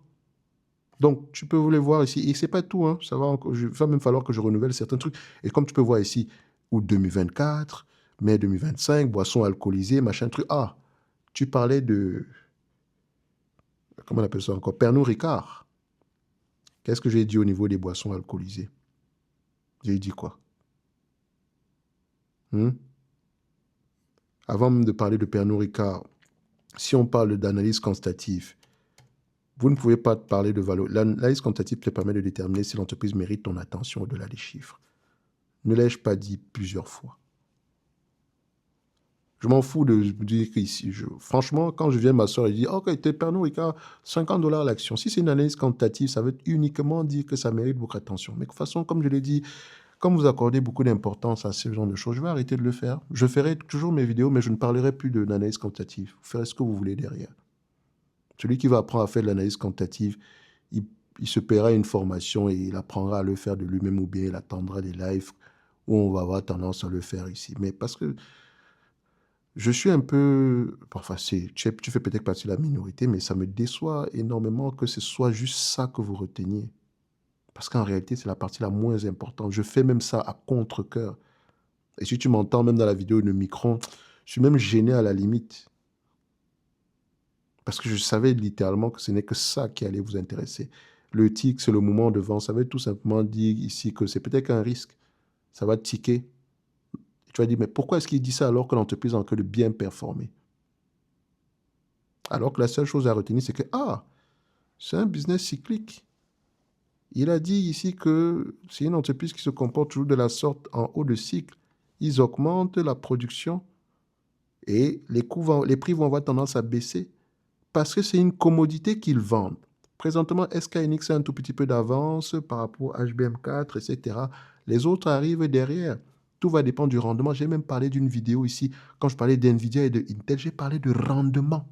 Donc, tu peux vous les voir ici. Et c'est pas tout, hein. Il va même falloir que je renouvelle certains trucs. Et comme tu peux voir ici, août 2024, mai 2025, boissons alcoolisées, machin truc. Ah, tu parlais de, comment on appelle ça encore? Pernod Ricard. Qu'est-ce que j'ai dit au niveau des boissons alcoolisées? J'ai dit quoi? Hmm? Avant même de parler de Pernod Ricard, si on parle d'analyse quantitative, vous ne pouvez pas parler de valeur. L'analyse quantitative te permet de déterminer si l'entreprise mérite ton attention au-delà des chiffres. Ne l'ai-je pas dit plusieurs fois? Je m'en fous de dire qu'ici, franchement, quand je viens m'asseoir et dire, ok, t'es Pernod Ricard, 50 $ l'action. Si c'est une analyse quantitative, ça veut uniquement dire que ça mérite votre attention. Mais de toute façon, comme je l'ai dit, comme vous accordez beaucoup d'importance à ce genre de choses, je vais arrêter de le faire. Je ferai toujours mes vidéos, mais je ne parlerai plus d'analyse quantitative. Vous ferez ce que vous voulez derrière. Celui qui va apprendre à faire de l'analyse quantitative, il, il se paiera une formation et il apprendra à le faire de lui-même ou bien il attendra des lives où on va avoir tendance à le faire ici. Mais parce que je suis un peu, enfin, tu fais peut-être partie de la minorité, mais ça me déçoit énormément que ce soit juste ça que vous reteniez. Parce qu'en réalité, c'est la partie la moins importante. Je fais même ça à contre-cœur. Et si tu m'entends même dans la vidéo de Micron, je suis même gêné à la limite. Parce que je savais littéralement que ce n'est que ça qui allait vous intéresser. Le tic, c'est le moment de vente. Ça veut tout simplement dire ici que c'est peut-être un risque. Ça va tiquer. Tu vas dire, mais pourquoi est-ce qu'il dit ça alors que l'entreprise est en train de bien performer? Alors que la seule chose à retenir, c'est que, c'est un business cyclique. Il a dit ici que c'est une entreprise qui se comporte toujours de la sorte en haut de cycle. Ils augmentent la production et les prix vont avoir tendance à baisser parce que c'est une commodité qu'ils vendent. Présentement, SK Hynix a un tout petit peu d'avance par rapport à HBM4, etc. Les autres arrivent derrière. Tout va dépendre du rendement. J'ai même parlé d'une vidéo ici. Quand je parlais d'NVIDIA et de Intel, j'ai parlé de rendement.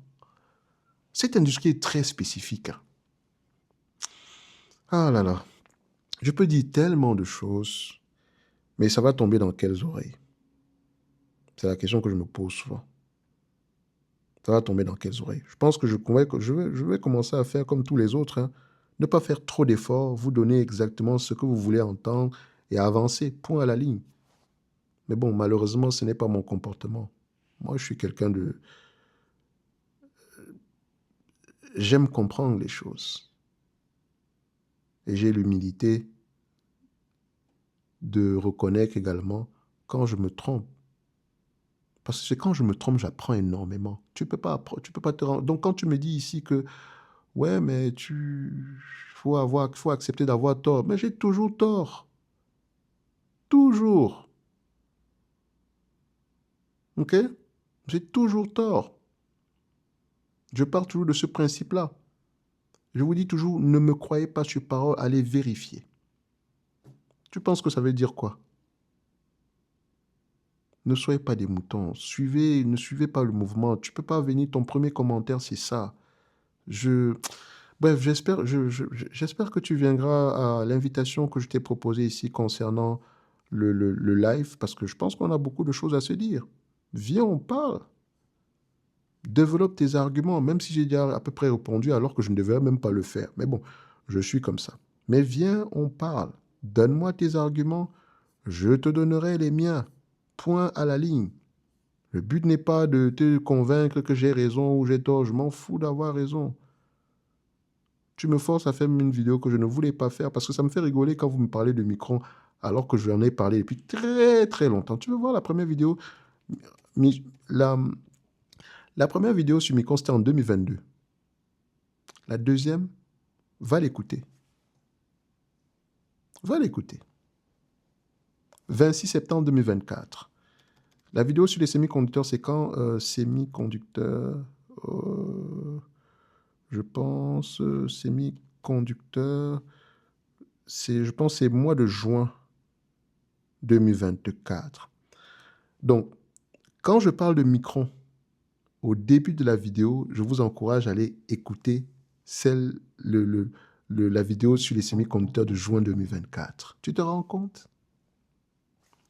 Cette industrie est très spécifique. Ah là là. Je peux dire tellement de choses, mais ça va tomber dans quelles oreilles? C'est la question que je me pose souvent. Ça va tomber dans quelles oreilles? Je pense que je vais commencer à faire comme tous les autres, hein. Ne pas faire trop d'efforts, vous donner exactement ce que vous voulez entendre et avancer, point à la ligne. Mais bon, malheureusement, ce n'est pas mon comportement. Moi, je suis quelqu'un j'aime comprendre les choses. Et j'ai l'humilité de reconnaître également quand je me trompe. Parce que c'est quand je me trompe, j'apprends énormément. Tu peux pas te rendre... Donc quand tu me dis ici que, ouais, mais faut accepter d'avoir tort. Mais j'ai toujours tort. Toujours. OK? J'ai toujours tort. Je pars toujours de ce principe-là. Je vous dis toujours, ne me croyez pas sur parole, allez vérifier. Tu penses que ça veut dire quoi? Ne soyez pas des moutons. Ne suivez pas le mouvement. Tu peux pas venir, ton premier commentaire, c'est ça. Je, Bref, j'espère que tu viendras à l'invitation que je t'ai proposée ici concernant le live, parce que je pense qu'on a beaucoup de choses à se dire. Viens, on parle. Développe tes arguments, même si j'ai déjà à peu près répondu alors que je ne devrais même pas le faire. Mais bon, je suis comme ça. Mais viens, on parle. Donne-moi tes arguments, je te donnerai les miens. Point à la ligne. Le but n'est pas de te convaincre que j'ai raison ou j'ai tort. Je m'en fous d'avoir raison. Tu me forces à faire une vidéo que je ne voulais pas faire parce que ça me fait rigoler quand vous me parlez de Micron alors que je en ai parlé depuis très très longtemps. Tu veux voir la première vidéo? La, la première vidéo sur Micron, c'était en 2022. La deuxième, va l'écouter. Va l'écouter. 26 septembre 2024. La vidéo sur les semi-conducteurs, c'est quand semi-conducteurs, je pense, semi-conducteurs, je pense c'est mois de juin 2024. Donc, quand je parle de Micron, au début de la vidéo, je vous encourage à aller écouter la vidéo sur les semi-conducteurs de juin 2024. Tu te rends compte?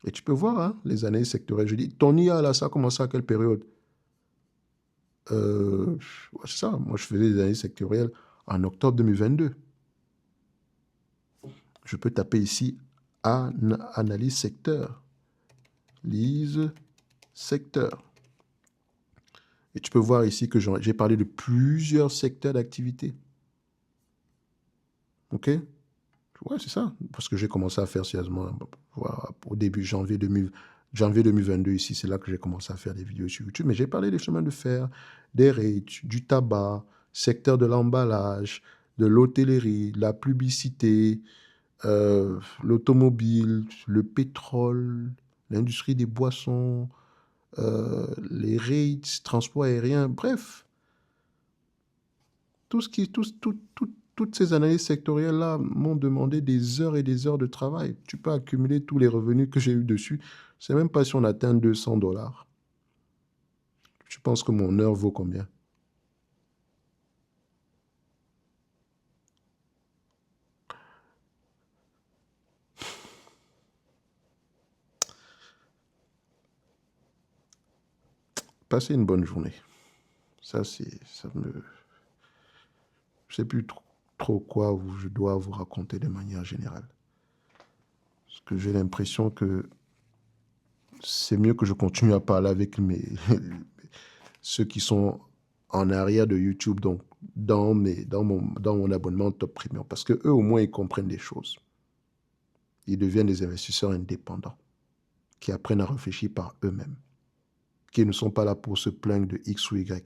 Et tu peux voir hein, les analyses sectorielles. Je dis, ton IA, là, ça a commencé à quelle période? C'est ça, moi je faisais des analyses sectorielles en octobre 2022. Je peux taper ici analyse secteur. Lise secteur. Et tu peux voir ici que j'ai parlé de plusieurs secteurs d'activité. OK? Ouais, c'est ça. Parce que j'ai commencé à faire sérieusement voilà, au début janvier 2022 ici, c'est là que j'ai commencé à faire des vidéos sur YouTube. Mais j'ai parlé des chemins de fer, des rates, du tabac, secteur de l'emballage, de l'hôtellerie, la publicité, l'automobile, le pétrole, l'industrie des boissons, les rates, transport aérien, bref. Toutes ces analyses sectorielles-là m'ont demandé des heures et des heures de travail. Tu peux accumuler tous les revenus que j'ai eu dessus. C'est même pas si on atteint 200 $. Tu penses que mon heure vaut combien? Passez une bonne journée. Ça me... Je sais plus trop quoi je dois vous raconter de manière générale. Parce que j'ai l'impression que c'est mieux que je continue à parler avec ceux qui sont en arrière de YouTube, donc dans mon abonnement Top Premium. Parce que eux, au moins, ils comprennent des choses. Ils deviennent des investisseurs indépendants qui apprennent à réfléchir par eux-mêmes, qui ne sont pas là pour se plaindre de X ou Y,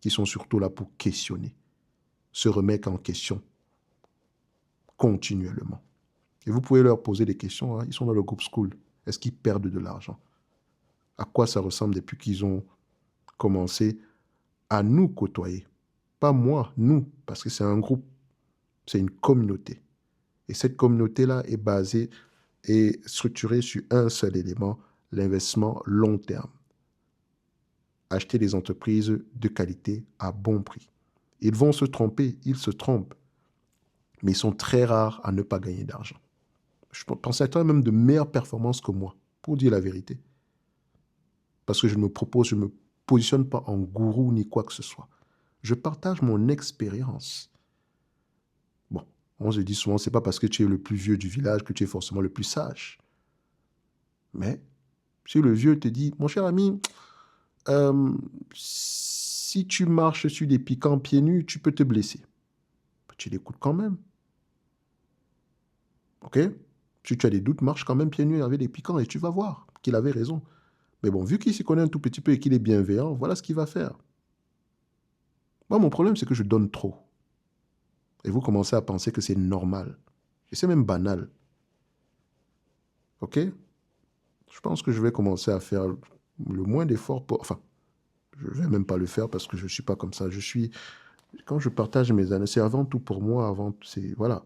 qui sont surtout là pour questionner, se remettre en question continuellement. Et vous pouvez leur poser des questions. Hein. Ils sont dans le groupe School. Est-ce qu'ils perdent de l'argent? À quoi ça ressemble depuis qu'ils ont commencé à nous côtoyer? Pas moi, nous, parce que c'est un groupe, c'est une communauté. Et cette communauté-là est basée et structurée sur un seul élément, l'investissement long terme. Acheter des entreprises de qualité à bon prix. Ils vont se tromper, ils se trompent, mais ils sont très rares à ne pas gagner d'argent. Je pense à toi même de meilleures performances que moi, pour dire la vérité. Parce que je me positionne pas en gourou ni quoi que ce soit. Je partage mon expérience. Bon, on se dit souvent, c'est pas parce que tu es le plus vieux du village que tu es forcément le plus sage. Mais si le vieux te dit, mon cher ami, si Si tu marches sur des piquants pieds nus, tu peux te blesser. Tu l'écoutes quand même. OK? Si tu as des doutes, marche quand même pieds nus avec des piquants et tu vas voir qu'il avait raison. Mais bon, vu qu'il s'y connaît un tout petit peu et qu'il est bienveillant, voilà ce qu'il va faire. Moi, mon problème, c'est que je donne trop. Et vous commencez à penser que c'est normal. Et c'est même banal. OK? Je pense que je vais commencer à faire le moins d'efforts pour... Enfin, je ne vais même pas le faire parce que je ne suis pas comme ça. Quand je partage mes années, c'est avant tout pour moi, voilà.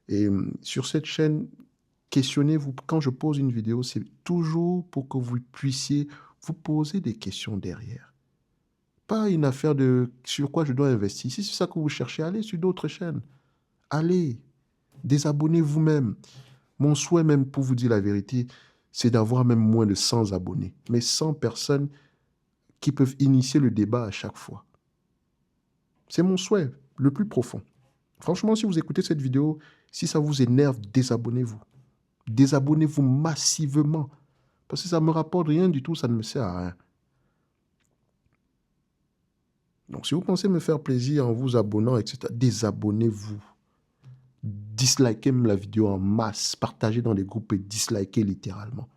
Et sur cette chaîne, questionnez-vous. Quand je pose une vidéo, c'est toujours pour que vous puissiez vous poser des questions derrière. Pas une affaire de sur quoi je dois investir. Si c'est ça que vous cherchez, allez sur d'autres chaînes. Allez, désabonnez vous-même. Mon souhait même, pour vous dire la vérité, c'est d'avoir même moins de 100 abonnés. Mais 100 personnes qui peuvent initier le débat à chaque fois. C'est mon souhait le plus profond. Franchement, si vous écoutez cette vidéo, si ça vous énerve, désabonnez-vous. Désabonnez-vous massivement. Parce que ça ne me rapporte rien du tout, ça ne me sert à rien. Donc, si vous pensez me faire plaisir en vous abonnant, etc., désabonnez-vous. Dislikez la vidéo en masse, partagez dans les groupes et dislikez littéralement.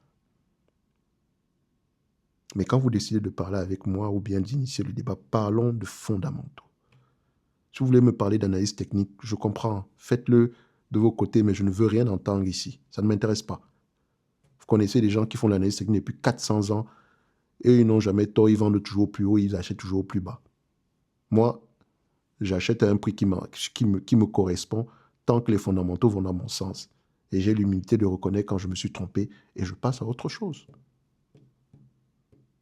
Mais quand vous décidez de parler avec moi ou bien d'initier le débat, parlons de fondamentaux. Si vous voulez me parler d'analyse technique, je comprends. Faites-le de vos côtés, mais je ne veux rien entendre ici. Ça ne m'intéresse pas. Vous connaissez des gens qui font l'analyse technique depuis 400 ans et ils n'ont jamais tort, ils vendent toujours au plus haut, ils achètent toujours au plus bas. Moi, j'achète à un prix qui me correspond tant que les fondamentaux vont dans mon sens. Et j'ai l'humilité de reconnaître quand je me suis trompé et je passe à autre chose.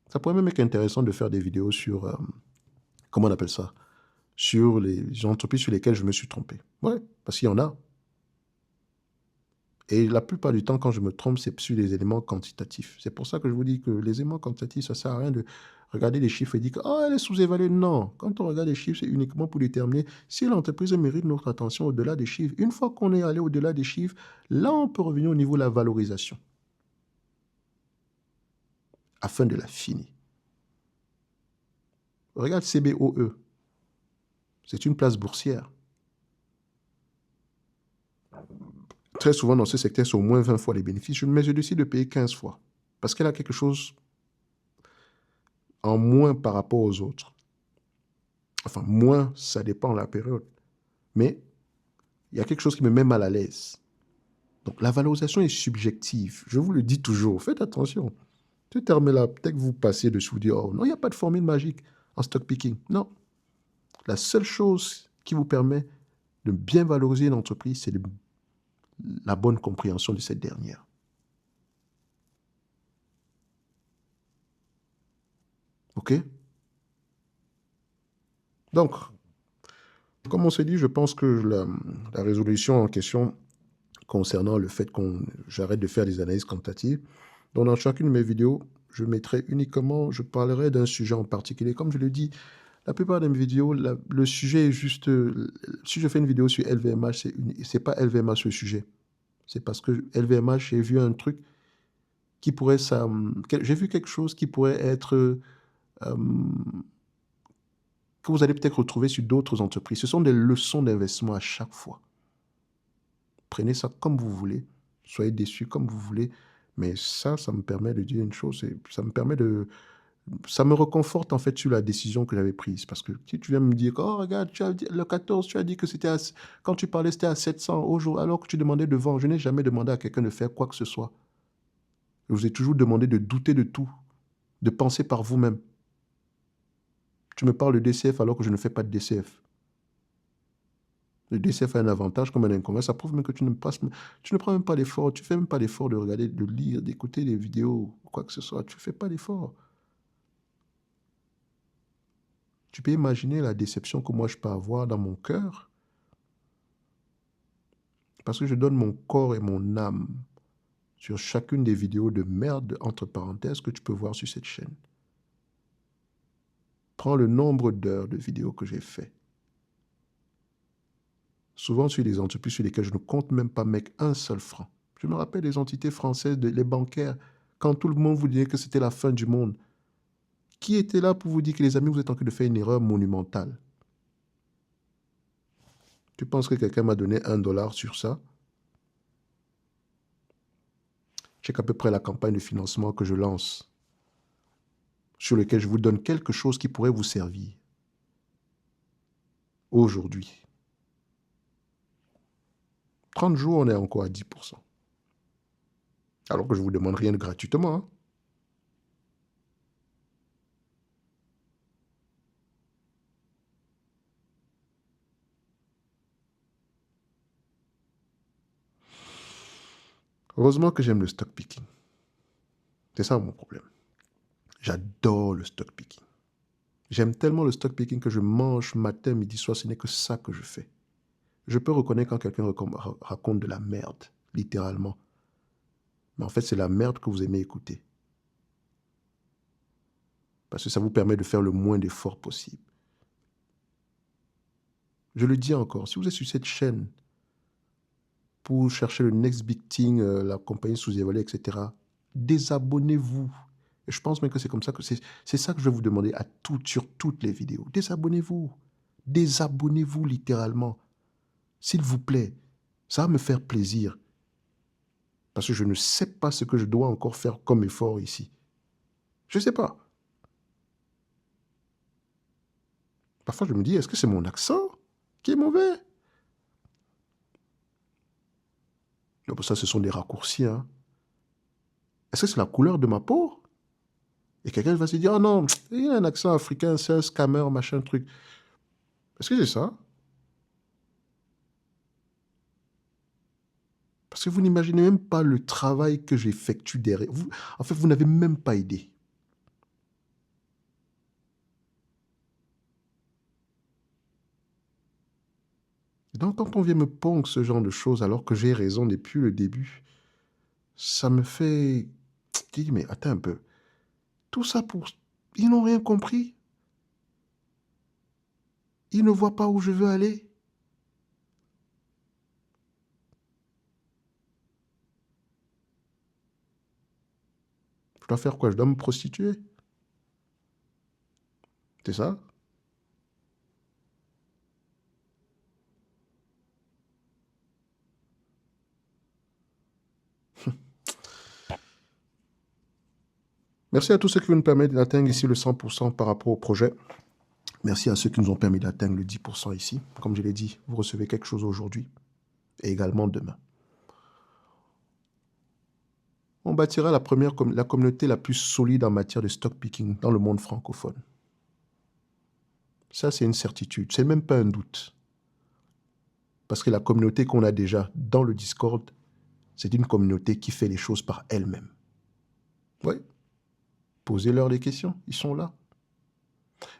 Ça pourrait même être intéressant de faire des vidéos sur, comment on appelle ça, sur les entreprises sur lesquelles je me suis trompé. Ouais, parce qu'il y en a. Et la plupart du temps, quand je me trompe, c'est sur les éléments quantitatifs. C'est pour ça que je vous dis que les éléments quantitatifs, ça ne sert à rien de regarder les chiffres et dire que oh, elle est sous-évaluée. Non, quand on regarde les chiffres, c'est uniquement pour déterminer si l'entreprise mérite notre attention au-delà des chiffres. Une fois qu'on est allé au-delà des chiffres, là, on peut revenir au niveau de la valorisation afin de l'affiner. Regarde CBOE. C'est une place boursière. Très souvent, dans ce secteur, c'est au moins 20 fois les bénéfices, mais je décide de payer 15 fois. Parce qu'elle a quelque chose en moins par rapport aux autres. Enfin, moins, ça dépend de la période. Mais il y a quelque chose qui me met mal à l'aise. Donc, la valorisation est subjective. Je vous le dis toujours. Faites attention. Ce terme-là, peut-être que vous passez dessus, vous dites, oh non, il n'y a pas de formule magique en stock picking. Non. La seule chose qui vous permet de bien valoriser une entreprise, c'est la bonne compréhension de cette dernière. OK? Donc, comme on s'est dit, je pense que la résolution en question concernant le fait que j'arrête de faire des analyses quantitatives, donc dans chacune de mes vidéos, je parlerai d'un sujet en particulier. Comme je le dis, la plupart de mes vidéos, le sujet est juste... si je fais une vidéo sur LVMH, c'est pas LVMH le sujet. C'est parce que LVMH, j'ai vu un truc qui pourrait... J'ai vu quelque chose qui pourrait être... que vous allez peut-être retrouver sur d'autres entreprises. Ce sont des leçons d'investissement à chaque fois. Prenez ça comme vous voulez. Soyez déçus comme vous voulez. Mais ça me permet de dire une chose. Ça me reconforte en fait sur la décision que j'avais prise. Parce que si tu viens me dire, oh regarde, le 14, tu as dit que quand tu parlais, c'était à 700 au jour, alors que tu demandais de vendre. Je n'ai jamais demandé à quelqu'un de faire quoi que ce soit. Je vous ai toujours demandé de douter de tout, de penser par vous-même. Tu me parles de DCF alors que je ne fais pas de DCF. Le DCF a un avantage comme un inconvénient. Ça prouve même que tu ne prends même pas l'effort. Tu ne fais même pas l'effort de regarder, de lire, d'écouter des vidéos, quoi que ce soit. Tu ne fais pas l'effort. Tu peux imaginer la déception que moi je peux avoir dans mon cœur. Parce que je donne mon corps et mon âme sur chacune des vidéos de merde, entre parenthèses, que tu peux voir sur cette chaîne. Prends le nombre d'heures de vidéos que j'ai fait. Souvent sur des entreprises sur lesquelles je ne compte même pas mettre un seul franc. Je me rappelle des entités françaises, les bancaires, quand tout le monde vous disait que c'était la fin du monde. Qui était là pour vous dire que les amis, vous êtes en train de faire une erreur monumentale? Tu penses que quelqu'un m'a donné $1 sur ça? Check à peu près la campagne de financement que je lance, sur lequel je vous donne quelque chose qui pourrait vous servir aujourd'hui. 30 jours, on est encore à 10%. Alors que je ne vous demande rien de gratuitement. Hein. Heureusement que j'aime le stock picking. C'est ça mon problème. J'adore le stock picking. J'aime tellement le stock picking que je mange matin, midi, soir. Ce n'est que ça que je fais. Je peux reconnaître quand quelqu'un raconte de la merde, littéralement. Mais en fait, c'est la merde que vous aimez écouter. Parce que ça vous permet de faire le moins d'efforts possible. Je le dis encore, si vous êtes sur cette chaîne pour chercher le next big thing, la compagnie sous-évaluée, etc., désabonnez-vous. Et je pense même que c'est comme ça que c'est ça que je vais vous demander sur toutes les vidéos. Désabonnez-vous. Désabonnez-vous littéralement. S'il vous plaît, ça va me faire plaisir. Parce que je ne sais pas ce que je dois encore faire comme effort ici. Je ne sais pas. Parfois, je me dis, est-ce que c'est mon accent qui est mauvais? Donc, ça, ce sont des raccourcis. Hein. Est-ce que c'est la couleur de ma peau? Et quelqu'un va se dire, oh non, il a un accent africain, c'est un scammer, machin, truc. Est-ce que c'est ça? Parce que vous n'imaginez même pas le travail que j'effectue derrière. En fait, vous n'avez même pas idée. Donc, quand on vient me pondre ce genre de choses alors que j'ai raison depuis le début, ça me fait... Je dis, mais attends un peu. Tout ça pour... Ils n'ont rien compris. Ils ne voient pas où je veux aller. Je dois faire quoi? Je dois me prostituer? C'est ça? Merci à tous ceux qui nous permettent d'atteindre ici le 100% par rapport au projet. Merci à ceux qui nous ont permis d'atteindre le 10% ici. Comme je l'ai dit, vous recevez quelque chose aujourd'hui et également demain. On bâtira la communauté la plus solide en matière de stock picking dans le monde francophone. Ça, c'est une certitude. C'est même pas un doute. Parce que la communauté qu'on a déjà dans le Discord, c'est une communauté qui fait les choses par elle-même. Oui. Posez-leur des questions. Ils sont là.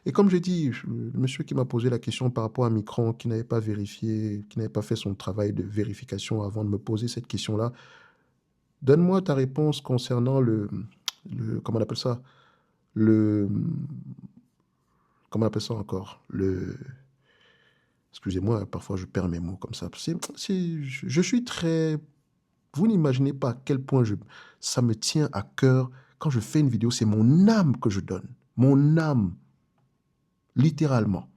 Et comme j'ai dit, le monsieur qui m'a posé la question par rapport à Micron, qui n'avait pas vérifié, qui n'avait pas fait son travail de vérification avant de me poser cette question-là, donne-moi ta réponse concernant comment on appelle ça? Comment on appelle ça encore? Excusez-moi, parfois je perds mes mots comme ça. Je suis très... Vous n'imaginez pas à quel point ça me tient à cœur. Quand je fais une vidéo, c'est mon âme que je donne. Mon âme. Littéralement.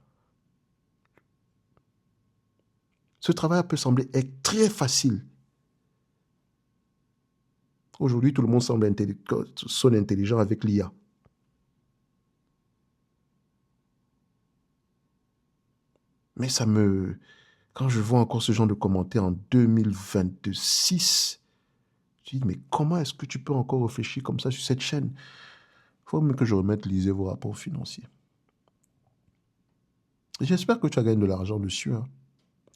Ce travail peut sembler être très facile. Aujourd'hui, tout le monde sonne intelligent avec l'IA. Mais quand je vois encore ce genre de commentaires en 2026, je dis, mais comment est-ce que tu peux encore réfléchir comme ça sur cette chaîne? Il faut même que je remette, lisez vos rapports financiers. J'espère que tu as gagné de l'argent dessus. Hein.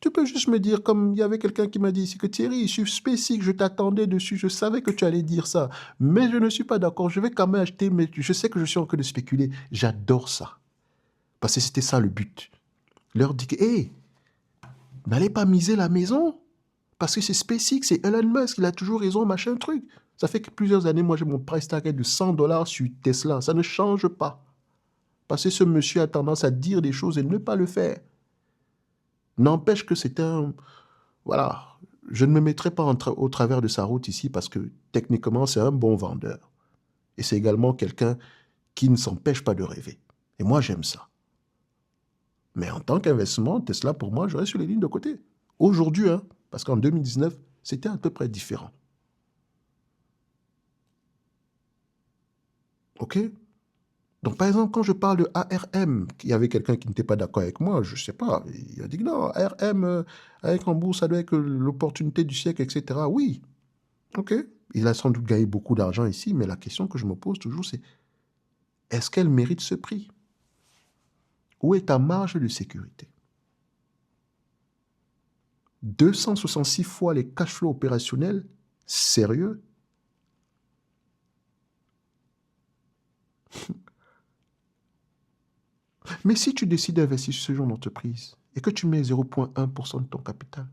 Tu peux juste me dire, comme il y avait quelqu'un qui m'a dit ici, que Thierry, sur SpaceX, je t'attendais dessus, je savais que tu allais dire ça, mais je ne suis pas d'accord, je vais quand même acheter, mais je sais que je suis en train de spéculer. J'adore ça. Parce que c'était ça le but. Leur dire, hé, n'allez pas miser la maison, parce que c'est SpaceX, c'est Elon Musk, il a toujours raison, machin truc. Ça fait que plusieurs années, moi j'ai mon price target de $100 sur Tesla, ça ne change pas. Parce que ce monsieur a tendance à dire des choses et ne pas le faire. N'empêche que c'est un... Voilà, je ne me mettrai pas au travers de sa route ici parce que techniquement, c'est un bon vendeur. Et c'est également quelqu'un qui ne s'empêche pas de rêver. Et moi, j'aime ça. Mais en tant qu'investissement, Tesla, pour moi, je reste sur les lignes de côté. Aujourd'hui, hein, parce qu'en 2019, c'était à peu près différent. OK? Donc, par exemple, quand je parle de ARM, il y avait quelqu'un qui n'était pas d'accord avec moi, je ne sais pas, il a dit que non, ARM, avec en bourse, ça doit être l'opportunité du siècle, etc. Oui, OK. Il a sans doute gagné beaucoup d'argent ici, mais la question que je me pose toujours, c'est est-ce qu'elle mérite ce prix? Où est ta marge de sécurité? 266 fois les cash flows opérationnels, sérieux? Mais si tu décides d'investir sur ce genre d'entreprise et que tu mets 0,1% de ton capital,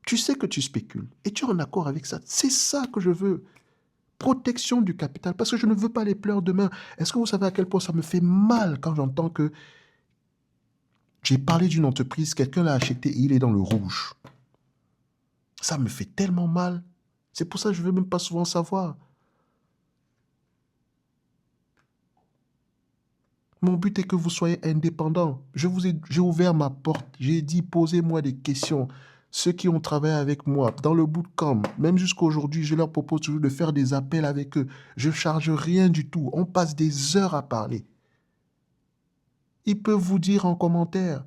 tu sais que tu spécules et tu es en accord avec ça. C'est ça que je veux. Protection du capital, parce que je ne veux pas les pleurs demain. Est-ce que vous savez à quel point ça me fait mal quand j'entends que j'ai parlé d'une entreprise, quelqu'un l'a acheté et il est dans le rouge? Ça me fait tellement mal. C'est pour ça que je ne veux même pas souvent savoir. Mon but est que vous soyez indépendants. J'ai ouvert ma porte. J'ai dit, posez-moi des questions. Ceux qui ont travaillé avec moi dans le bootcamp, même jusqu'à aujourd'hui, je leur propose toujours de faire des appels avec eux. Je ne charge rien du tout. On passe des heures à parler. Ils peuvent vous dire en commentaire.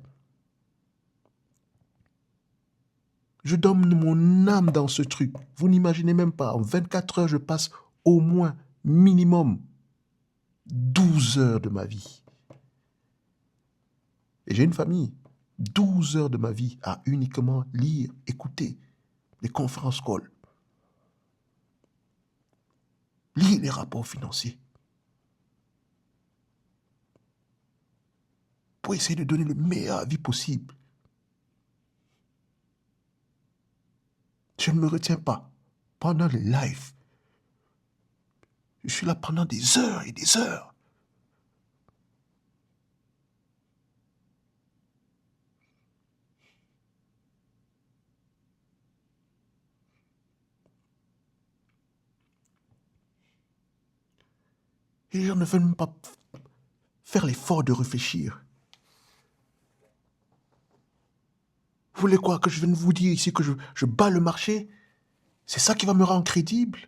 Je donne mon âme dans ce truc. Vous n'imaginez même pas. En 24 heures, je passe au moins, minimum, 12 heures de ma vie. Et j'ai une famille. 12 heures de ma vie à uniquement lire, écouter les conférences calls, lire les rapports financiers pour essayer de donner le meilleur avis possible. Je ne me retiens pas pendant les lives. Je suis là pendant des heures et des heures. Et les gens ne veulent même pas faire l'effort de réfléchir. Vous voulez quoi? Que je vienne vous dire ici que je bats le marché? C'est ça qui va me rendre crédible?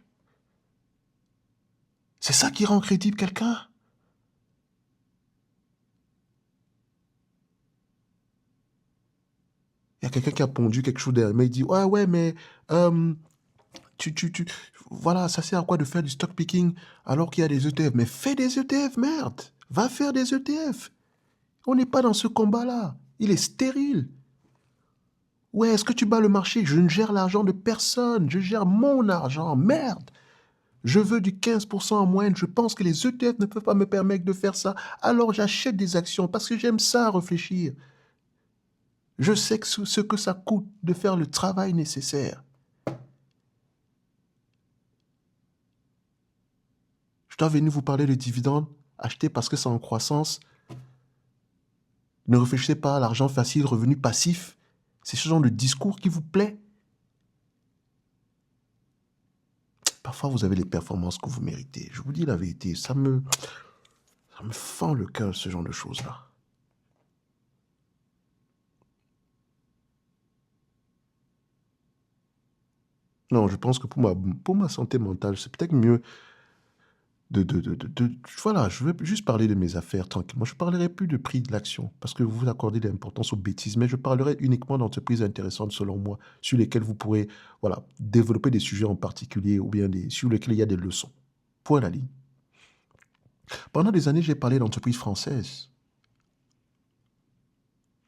C'est ça qui rend crédible quelqu'un? Il y a quelqu'un qui a pondu quelque chose derrière, mais il dit, ouais, mais euh, tu, tu, tu, voilà, ça sert à quoi de faire du stock picking alors qu'il y a des ETF? Mais fais des ETF, merde! Va faire des ETF! On n'est pas dans ce combat-là. Il est stérile. Ouais, est-ce que tu bats le marché? Je ne gère l'argent de personne. Je gère mon argent. Merde! Je veux du 15% en moyenne. Je pense que les ETF ne peuvent pas me permettre de faire ça. Alors j'achète des actions parce que j'aime ça réfléchir. Je sais que ce que ça coûte de faire le travail nécessaire. Je dois venir vous parler de dividendes, acheter parce que c'est en croissance. Ne réfléchissez pas à l'argent facile, revenu passif. C'est ce genre de discours qui vous plaît. Parfois, vous avez les performances que vous méritez. Je vous dis la vérité, ça me fend le cœur, ce genre de choses-là. Non, je pense que pour ma santé mentale, c'est peut-être mieux voilà, je vais juste parler de mes affaires tranquillement. Je ne parlerai plus de prix de l'action parce que vous accordez de l'importance aux bêtises, mais je parlerai uniquement d'entreprises intéressantes selon moi, sur lesquelles vous pourrez voilà, développer des sujets en particulier ou bien sur lesquels il y a des leçons. Point à la ligne. Pendant des années, j'ai parlé d'entreprises françaises.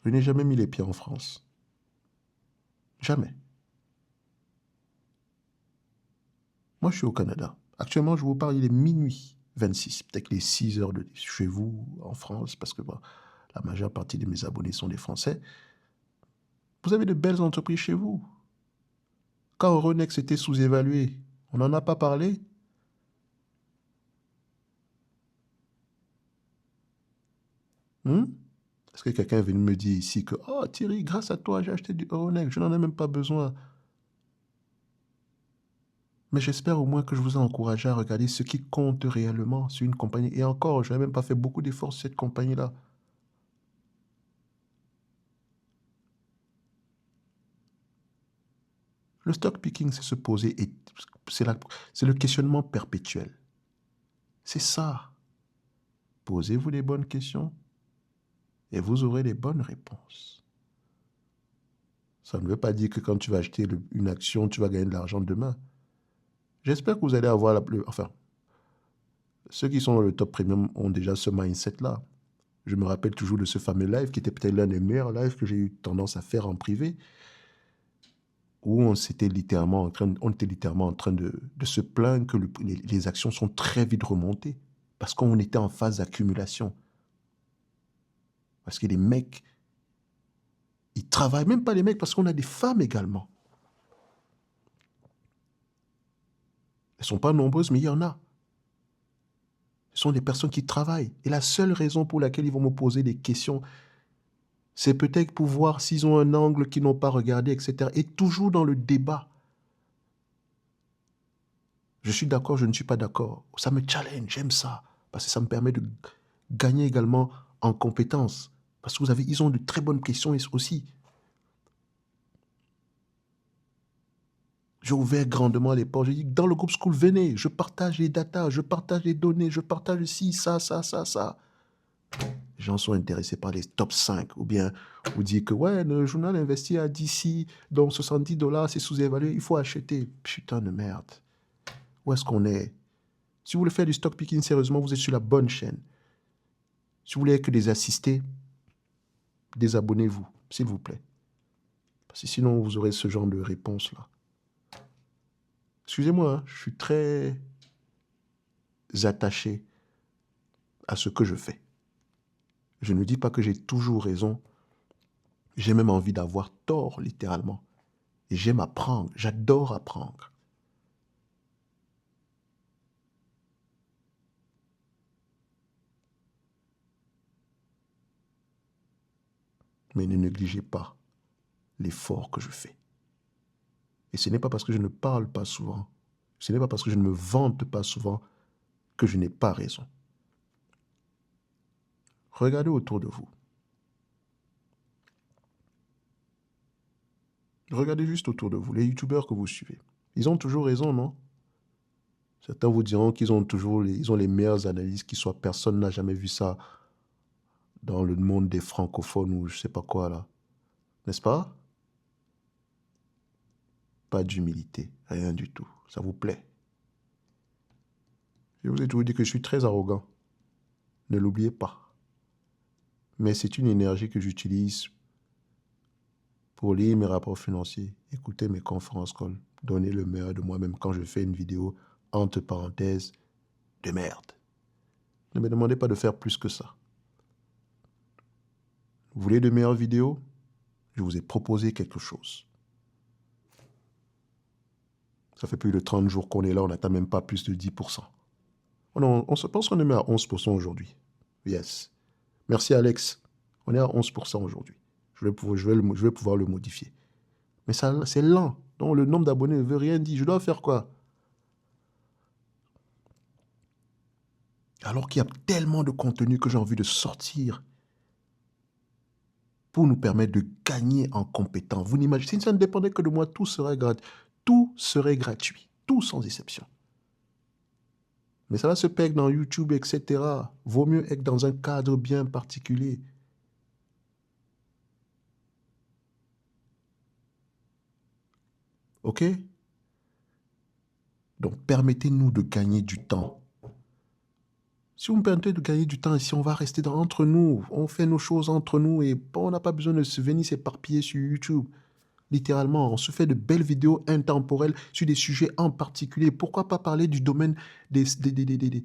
Je n'ai jamais mis les pieds en France. Jamais. Moi, je suis au Canada. Actuellement, je vous parle, il est minuit 26, peut-être les 6 heures de chez vous en France, parce que bon, la majeure partie de mes abonnés sont des Français. Vous avez de belles entreprises chez vous. Quand Euronext était sous-évalué, on n'en a pas parlé. Est-ce que quelqu'un est venu me dire ici que oh Thierry, grâce à toi, j'ai acheté du Euronext, je n'en ai même pas besoin. Mais j'espère au moins que je vous ai encouragé à regarder ce qui compte réellement sur une compagnie. Et encore, je n'ai même pas fait beaucoup d'efforts sur cette compagnie-là. Le stock picking, c'est se poser et c'est le questionnement perpétuel. C'est ça. Posez-vous les bonnes questions et vous aurez les bonnes réponses. Ça ne veut pas dire que quand tu vas acheter une action, tu vas gagner de l'argent demain. J'espère que vous allez avoir enfin, ceux qui sont dans le top premium ont déjà ce mindset-là. Je me rappelle toujours de ce fameux live qui était peut-être l'un des meilleurs lives que j'ai eu tendance à faire en privé, où on était littéralement en train de se plaindre que les actions sont très vite remontées parce qu'on était en phase d'accumulation. Parce que les mecs, ils travaillent, même pas les mecs, parce qu'on a des femmes également. Elles ne sont pas nombreuses, mais il y en a. Ce sont des personnes qui travaillent. Et la seule raison pour laquelle ils vont me poser des questions, c'est peut-être pour voir s'ils ont un angle qu'ils n'ont pas regardé, etc. Et toujours dans le débat. Je suis d'accord, je ne suis pas d'accord. Ça me challenge, j'aime ça. Parce que ça me permet de gagner également en compétences. Parce que ils ont de très bonnes questions aussi. J'ai ouvert grandement les portes. J'ai dit, dans le groupe School, venez, je partage les datas, je partage les données, je partage ci, ça, ça, ça, ça. Les gens sont intéressés par les top 5. Ou bien, vous dites que, ouais, le journal investi à DC, donc $70, c'est sous-évalué, il faut acheter. Putain de merde. Où est-ce qu'on est? Si vous voulez faire du stock picking sérieusement, vous êtes sur la bonne chaîne. Si vous voulez que des assistés, désabonnez-vous, s'il vous plaît. Parce que sinon, vous aurez ce genre de réponse-là. Excusez-moi, hein, je suis très attaché à ce que je fais. Je ne dis pas que j'ai toujours raison. J'ai même envie d'avoir tort, littéralement. Et j'aime apprendre. J'adore apprendre. Mais ne négligez pas l'effort que je fais. Et ce n'est pas parce que je ne parle pas souvent, ce n'est pas parce que je ne me vante pas souvent que je n'ai pas raison. Regardez autour de vous. Regardez juste autour de vous, les youtubeurs que vous suivez. Ils ont toujours raison, non? Certains vous diront qu'ils ont ils ont les meilleures analyses qui soient. Personne n'a jamais vu ça dans le monde des francophones ou je sais pas quoi là. N'est-ce pas? Pas d'humilité, rien du tout. Ça vous plaît? Je vous ai toujours dit que je suis très arrogant. Ne l'oubliez pas. Mais c'est une énergie que j'utilise pour lire mes rapports financiers, écouter mes conférences calls, donner le meilleur de moi-même quand je fais une vidéo, entre parenthèses, de merde. Ne me demandez pas de faire plus que ça. Vous voulez de meilleures vidéos? Je vous ai proposé quelque chose. Ça fait plus de 30 jours qu'on est là, on n'atteint même pas plus de 10%. On se pense qu'on est mis à 11% aujourd'hui. Yes. Merci Alex. On est à 11% aujourd'hui. Je vais pouvoir le modifier. Mais ça, c'est lent. Donc le nombre d'abonnés ne veut rien dire. Je dois faire quoi? Alors qu'il y a tellement de contenu que j'ai envie de sortir pour nous permettre de gagner en compétence. Vous n'imaginez, si ça ne dépendait que de moi, tout serait gratuit. Tout serait gratuit. Tout sans exception. Mais ça va se perdre dans YouTube, etc. Vaut mieux être dans un cadre bien particulier. OK? Donc, permettez-nous de gagner du temps. Si vous me permettez de gagner du temps ici, on va rester entre nous. On fait nos choses entre nous et on n'a pas besoin de se venir s'éparpiller sur YouTube. Littéralement, on se fait de belles vidéos intemporelles sur des sujets en particulier. Pourquoi pas parler du domaine des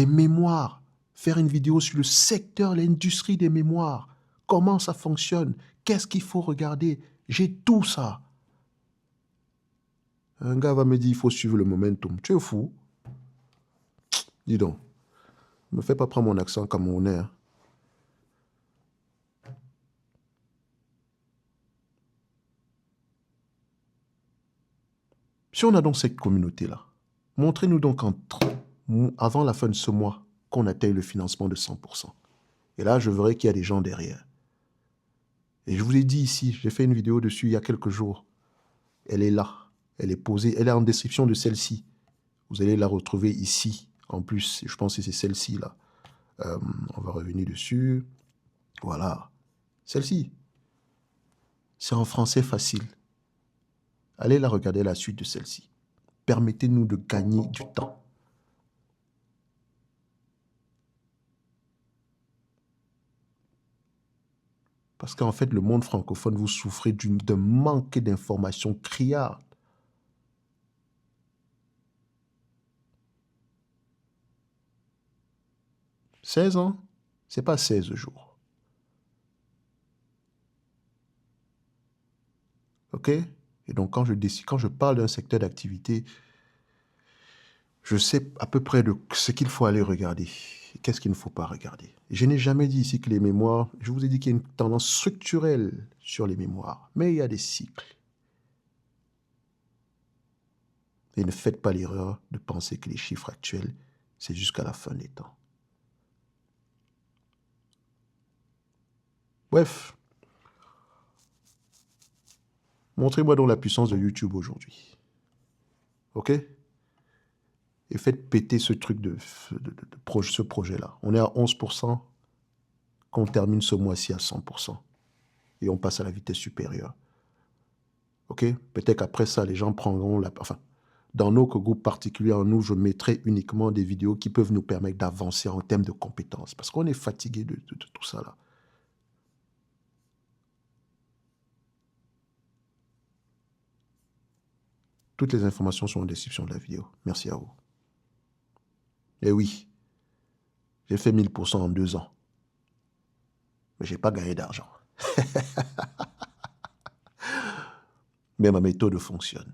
mémoires? Faire une vidéo sur le secteur, l'industrie des mémoires. Comment ça fonctionne? Qu'est-ce qu'il faut regarder? J'ai tout ça. Un gars va me dire, il faut suivre le momentum. Tu es fou? Dis donc. Ne me fais pas prendre mon accent camerounais. Hein. Si on a donc cette communauté-là, montrez-nous donc avant la fin de ce mois qu'on atteigne le financement de 100%. Et là, je verrai qu'il y a des gens derrière. Et je vous ai dit ici, j'ai fait une vidéo dessus il y a quelques jours. Elle est là. Elle est posée. Elle est en description de celle-ci. Vous allez la retrouver ici. En plus, je pense que c'est celle-ci là. On va revenir dessus. Voilà. Celle-ci. C'est en français facile. Allez la regarder la suite de celle-ci. Permettez-nous de gagner du temps. Parce qu'en fait, le monde francophone, vous souffrez d'un manque d'informations criardes. « 16 ans, c'est pas 16 jours. OK? Et donc, quand je parle d'un secteur d'activité, je sais à peu près de ce qu'il faut aller regarder. Qu'est-ce qu'il ne faut pas regarder. Je n'ai jamais dit ici que les mémoires, je vous ai dit qu'il y a une tendance structurelle sur les mémoires, mais il y a des cycles. Et ne faites pas l'erreur de penser que les chiffres actuels, c'est jusqu'à la fin des temps. Bref, montrez-moi donc la puissance de YouTube aujourd'hui. OK? Et faites péter ce truc ce projet-là. On est à 11%, qu'on termine ce mois-ci à 100%. Et on passe à la vitesse supérieure. OK? Peut-être qu'après ça, les gens prendront enfin, dans nos groupes particuliers, nous, je mettrai uniquement des vidéos qui peuvent nous permettre d'avancer en termes de compétences. Parce qu'on est fatigué de tout ça là. Toutes les informations sont en description de la vidéo. Merci à vous. Et oui, j'ai fait 1000% en 2 ans. Mais je n'ai pas gagné d'argent. Mais ma méthode fonctionne.